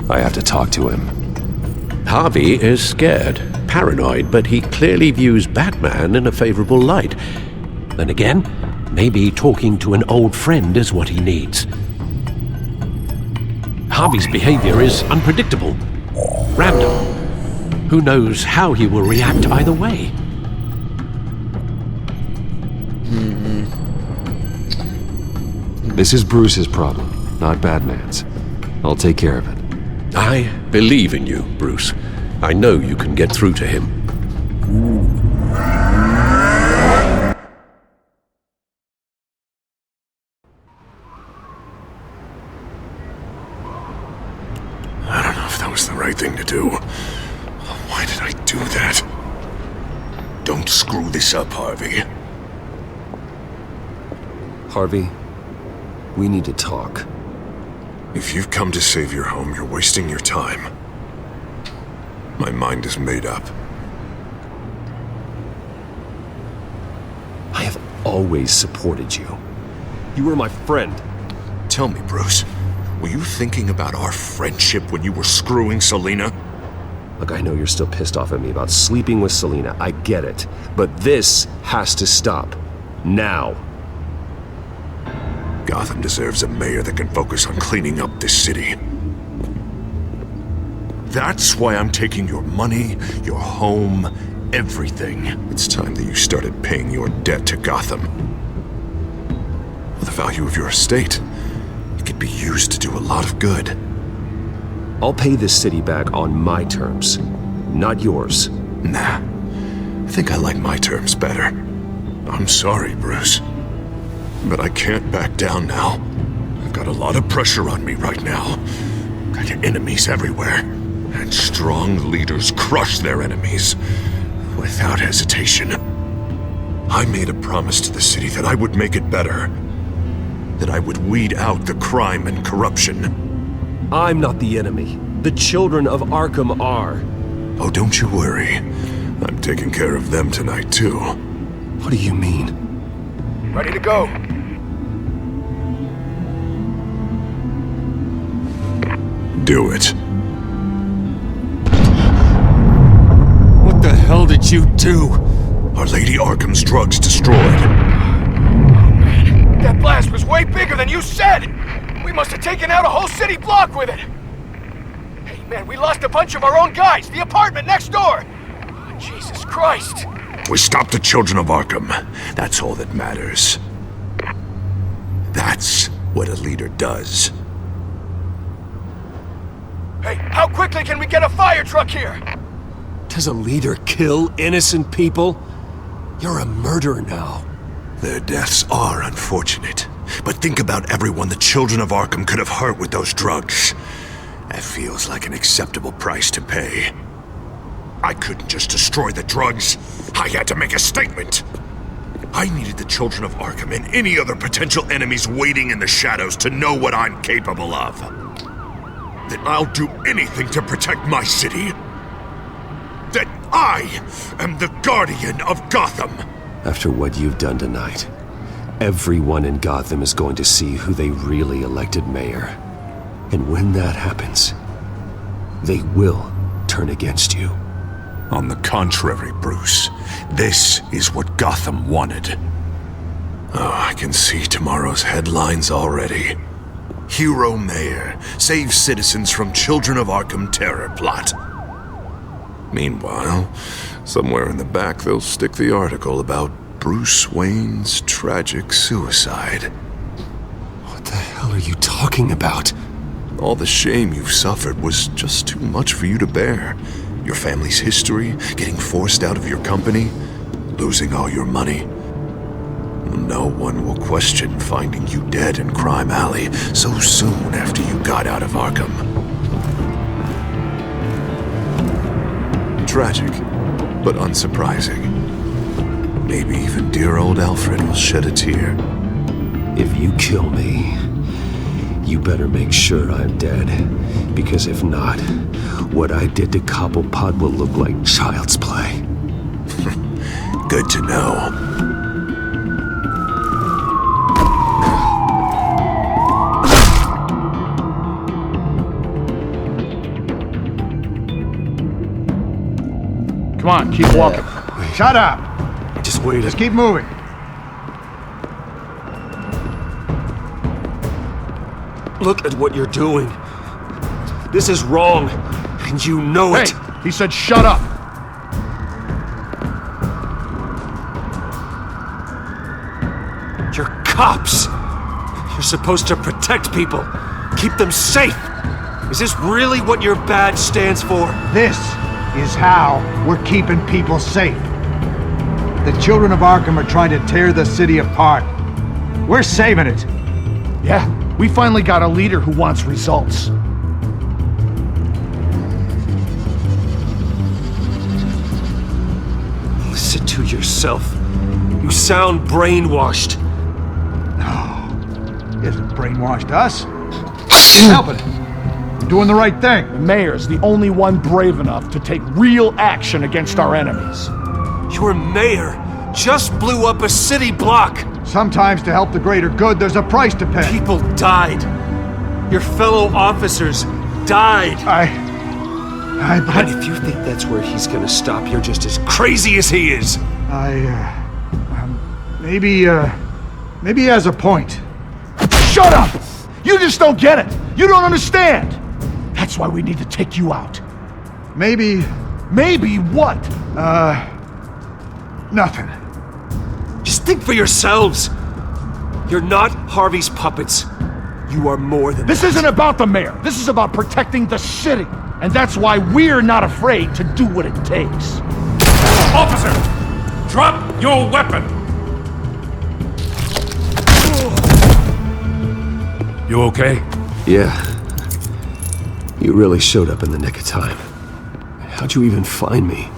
I have to talk to him. Harvey is scared, paranoid, but he clearly views Batman in a favorable light. Then again, maybe talking to an old friend is what he needs. Harvey's behavior is unpredictable, random. Who knows how he will react either way? This is Bruce's problem, not Batman's. I'll take care of it. I believe in you, Bruce. I know you can get through to him. I don't know if that was the right thing to do. Why did I do that? Don't screw this up, Harvey. Harvey, we need to talk. If you've come to save your home, you're wasting your time. My mind is made up. I have always supported you. You were my friend. Tell me, Bruce, were you thinking about our friendship when you were screwing Selina? Look, I know you're still pissed off at me about sleeping with Selina. I get it. But this has to stop. Now. Gotham deserves a mayor that can focus on cleaning up this city. That's why I'm taking your money, your home, everything. It's time that you started paying your debt to Gotham. For the value of your estate, it could be used to do a lot of good. I'll pay this city back on my terms, not yours. Nah, I think I like my terms better. I'm sorry, Bruce. But I can't back down now. I've got a lot of pressure on me right now. Got enemies everywhere. And strong leaders crush their enemies without hesitation. I made a promise to the city that I would make it better. That I would weed out the crime and corruption. I'm not the enemy. The children of Arkham are. Oh, don't you worry. I'm taking care of them tonight, too. What do you mean? Ready to go. Do it. What the hell did you do? Our Lady Arkham's drugs destroyed. That blast was way bigger than you said! We must have taken out a whole city block with it! Hey man, we lost a bunch of our own guys! The apartment next door! Oh, Jesus Christ! We stopped the Children of Arkham. That's all that matters. That's what a leader does. Hey, how quickly can we get a fire truck here? Does a leader kill innocent people? You're a murderer now. Their deaths are unfortunate. But think about everyone the Children of Arkham could have hurt with those drugs. That feels like an acceptable price to pay. I couldn't just destroy the drugs. I had to make a statement. I needed the Children of Arkham and any other potential enemies waiting in the shadows to know what I'm capable of. That I'll do anything to protect my city. That I am the guardian of Gotham. After what you've done tonight, everyone in Gotham is going to see who they really elected mayor. And when that happens, they will turn against you. On the contrary, Bruce, this is what Gotham wanted. Oh, I can see tomorrow's headlines already. Hero Mayor saves citizens from Children of Arkham terror plot. Meanwhile, somewhere in the back they'll stick the article about Bruce Wayne's tragic suicide. What the hell are you talking about? All the shame you've suffered was just too much for you to bear. Your family's history, getting forced out of your company, losing all your money. No one will question finding you dead in Crime Alley so soon after you got out of Arkham. Tragic, but unsurprising. Maybe even dear old Alfred will shed a tear. If you kill me, you better make sure I'm dead. Because if not, what I did to Cobblepot will look like child's play. Good to know. Come on, keep walking. Shut up! Just wait. Just keep moving. Look at what you're doing. This is wrong, and you know it. Hey, he said shut up. You're cops. You're supposed to protect people, keep them safe. Is this really what your badge stands for? This is how we're keeping people safe. The children of Arkham are trying to tear the city apart. We're saving it. Yeah, we finally got a leader who wants results. Listen to yourself. You sound brainwashed. No, he hasn't brainwashed us. He's helping it. We're doing the right thing. The mayor's the only one brave enough to take real action against our enemies. Your mayor just blew up a city block. Sometimes to help the greater good, there's a price to pay. People died. Your fellow officers died. And if you think that's where he's gonna stop, you're just as crazy as he is. Maybe he has a point. Shut up! You just don't get it. You don't understand. That's why we need to take you out. Maybe what? Nothing. Just think for yourselves. You're not Harvey's puppets. You are more than This that. isn't about the mayor. This is about protecting the city. And that's why we're not afraid to do what it takes. Officer! Drop your weapon! You okay? Yeah. You really showed up in the nick of time. How'd you even find me?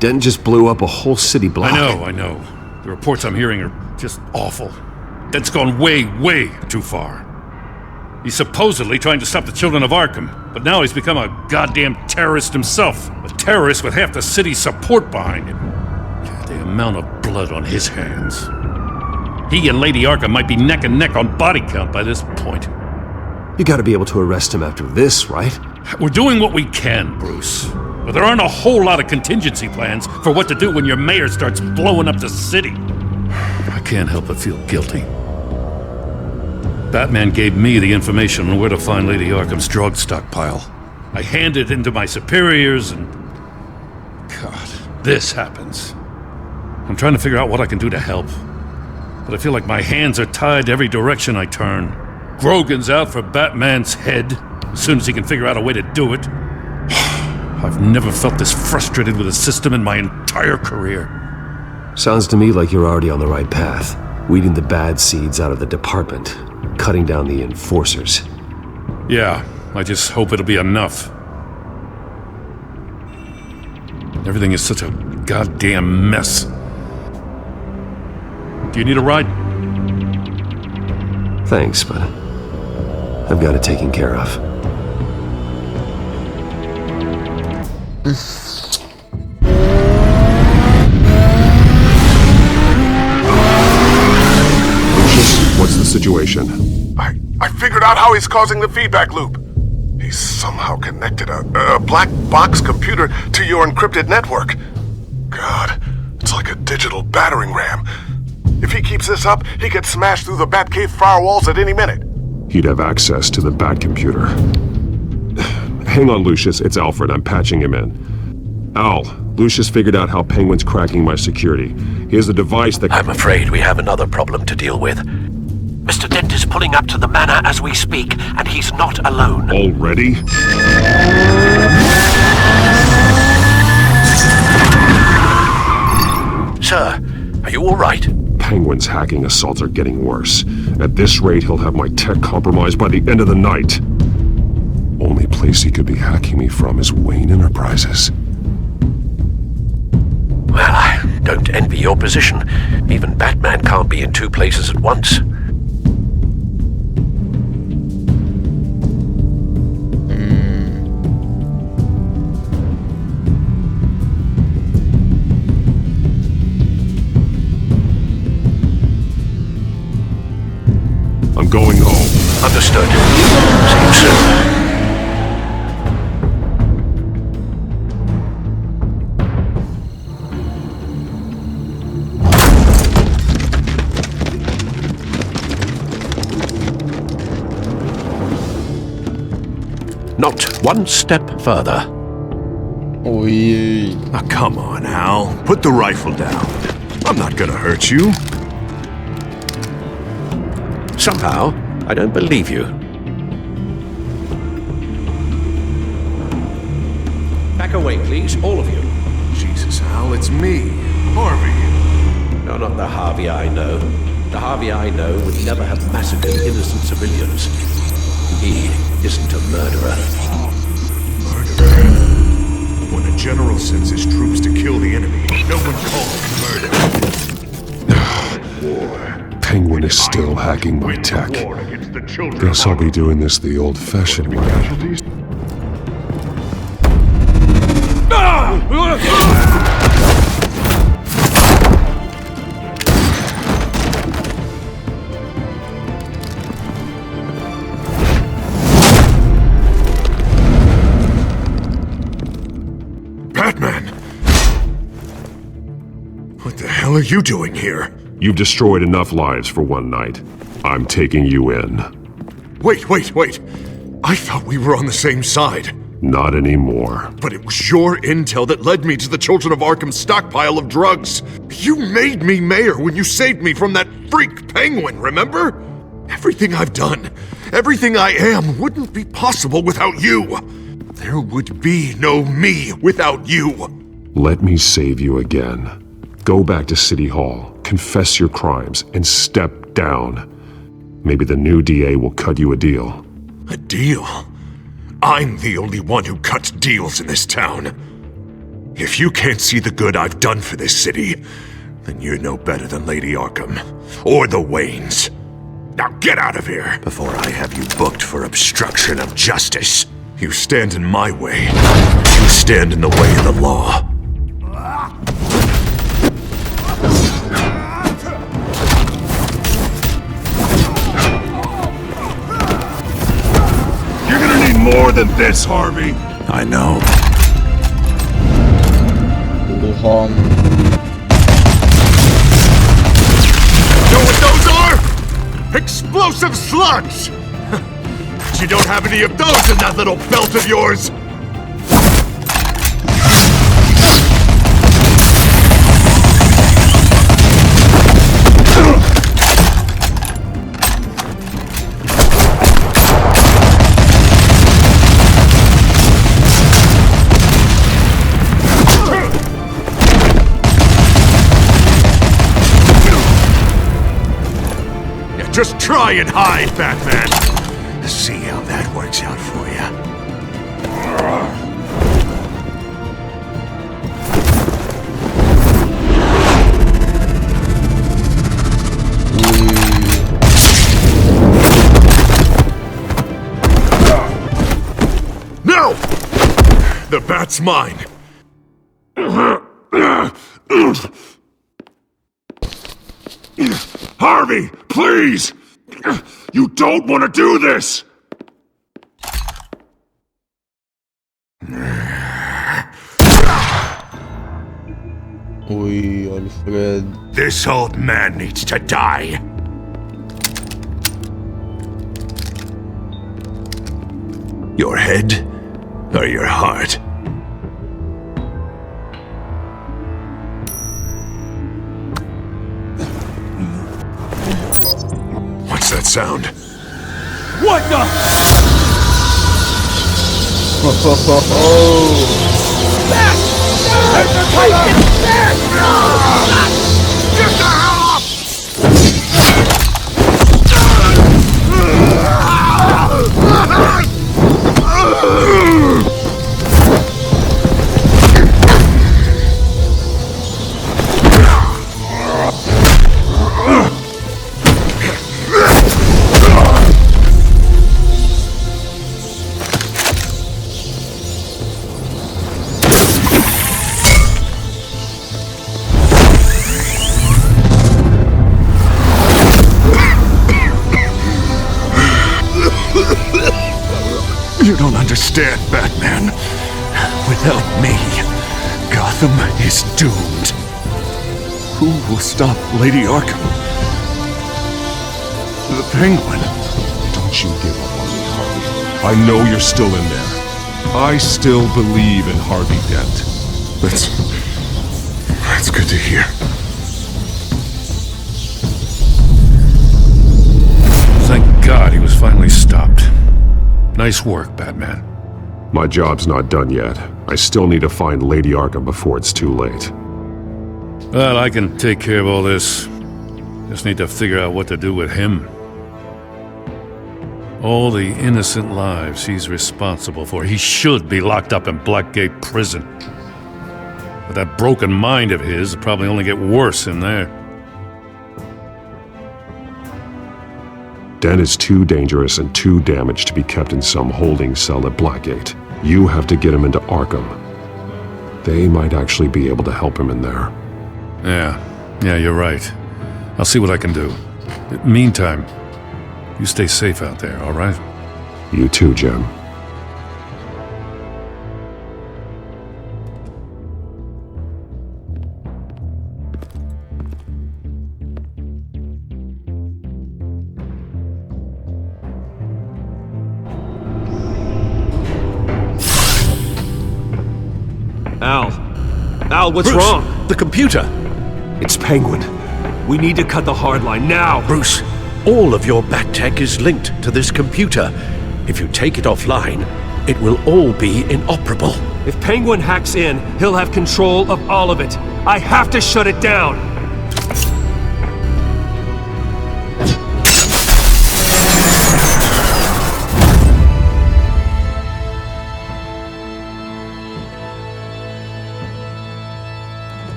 Dent just blew up a whole city block. I know. The reports I'm hearing are just awful. Dent's gone way, way too far. He's supposedly trying to stop the children of Arkham, but now he's become a goddamn terrorist himself. A terrorist with half the city's support behind him. The amount of blood on his hands. He and Lady Arkham might be neck and neck on body count by this point. You gotta be able to arrest him after this, right? We're doing what we can, Bruce. But there aren't a whole lot of contingency plans for what to do when your mayor starts blowing up the city. I can't help but feel guilty. Batman gave me the information on where to find Lady Arkham's drug stockpile. I handed it in to my superiors and... God, this happens. I'm trying to figure out what I can do to help. But I feel like my hands are tied every direction I turn. Grogan's out for Batman's head, as soon as he can figure out a way to do it. I've never felt this frustrated with the system in my entire career. Sounds to me like you're already on the right path. Weeding the bad seeds out of the department. Cutting down the enforcers. Yeah, I just hope it'll be enough. Everything is such a goddamn mess. Do you need a ride? Thanks, but I've got it taken care of. What's the situation? I figured out how he's causing the feedback loop. He's somehow connected a black box computer to your encrypted network. God, it's like a digital battering ram. If he keeps this up, he could smash through the Batcave firewalls at any minute. He'd have access to the Bat computer. Hang on, Lucius. It's Alfred. I'm patching him in. Al, Lucius figured out how Penguin's cracking my security. He has a device that... I'm afraid we have another problem to deal with. Mr. Dent is pulling up to the manor as we speak, and he's not alone. Already? Sir, are you all right? Penguin's hacking assaults are getting worse. At this rate, he'll have my tech compromised by the end of the night. Only place he could be hacking me from is Wayne Enterprises. Well, I don't envy your position. Even Batman can't be in two places at once. I'm going home. Understood. See you soon. Not one step further. Oy. Now, come on, Al. Put the rifle down. I'm not gonna hurt you. Somehow, I don't believe you. Back away, please, all of you. Jesus, Al, it's me, Harvey. No, not the Harvey I know. The Harvey I know would never have massacred innocent civilians. He isn't a murderer. Murderer? When a general sends his troops to kill the enemy, no one calls it murder. War. Penguin is still hacking my tech. Guess I'll be doing this the old-fashioned way. Batman! What the hell are you doing here? You've destroyed enough lives for one night. I'm taking you in. Wait. I thought we were on the same side. Not anymore. But it was your intel that led me to the Children of Arkham's stockpile of drugs. You made me mayor when you saved me from that freak Penguin, remember? Everything I've done, everything I am, wouldn't be possible without you. There would be no me without you. Let me save you again. Go back to City Hall, confess your crimes, and step down. Maybe the new DA will cut you a deal. A deal? I'm the only one who cuts deals in this town. If you can't see the good I've done for this city, then you're no better than Lady Arkham, or the Waynes. Now get out of here, before I have you booked for obstruction of justice. You stand in my way, you stand in the way of the law. You're gonna need more than this, Harvey. I know. Know what those are? Explosive slugs! But you don't have any of those in that little belt of yours! Just try and hide, Batman! See how that works out for you. No! The bat's mine! Harvey, please! You don't want to do this! Oy Alfred. This old man needs to die. Your head or your heart? What's that sound? What the? Get the hell up! You don't understand, Batman. Without me, Gotham is doomed. Who will stop Lady Arkham? The Penguin. Don't you give up on me, Harvey. I know you're still in there. I still believe in Harvey Dent. That's good to hear. Thank God he was finally stopped. Nice work, Batman. My job's not done yet. I still need to find Lady Arkham before it's too late. Well, I can take care of all this. Just need to figure out what to do with him. All the innocent lives he's responsible for. He should be locked up in Blackgate Prison. But that broken mind of his will probably only get worse in there. Dent is too dangerous and too damaged to be kept in some holding cell at Blackgate. You have to get him into Arkham. They might actually be able to help him in there. Yeah, you're right. I'll see what I can do. Meantime, you stay safe out there, all right? You too, Jim. Al, what's Bruce, wrong? The computer. It's Penguin. We need to cut the hard line now. Bruce, all of your bat tech is linked to this computer. If you take it offline, it will all be inoperable. If Penguin hacks in, he'll have control of all of it. I have to shut it down.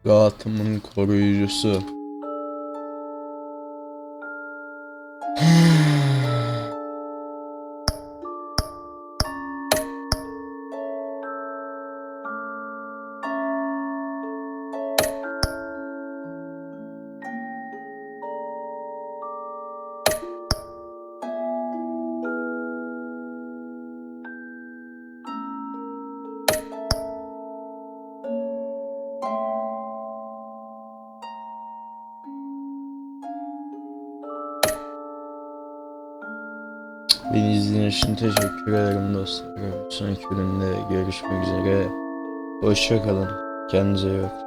Gotham'ın koruyucusu. Beni izlediğiniz için teşekkür ederim dostlarım. Sonraki bölümde görüşmek üzere. Hoşça kalın. Kendinize iyi bakın.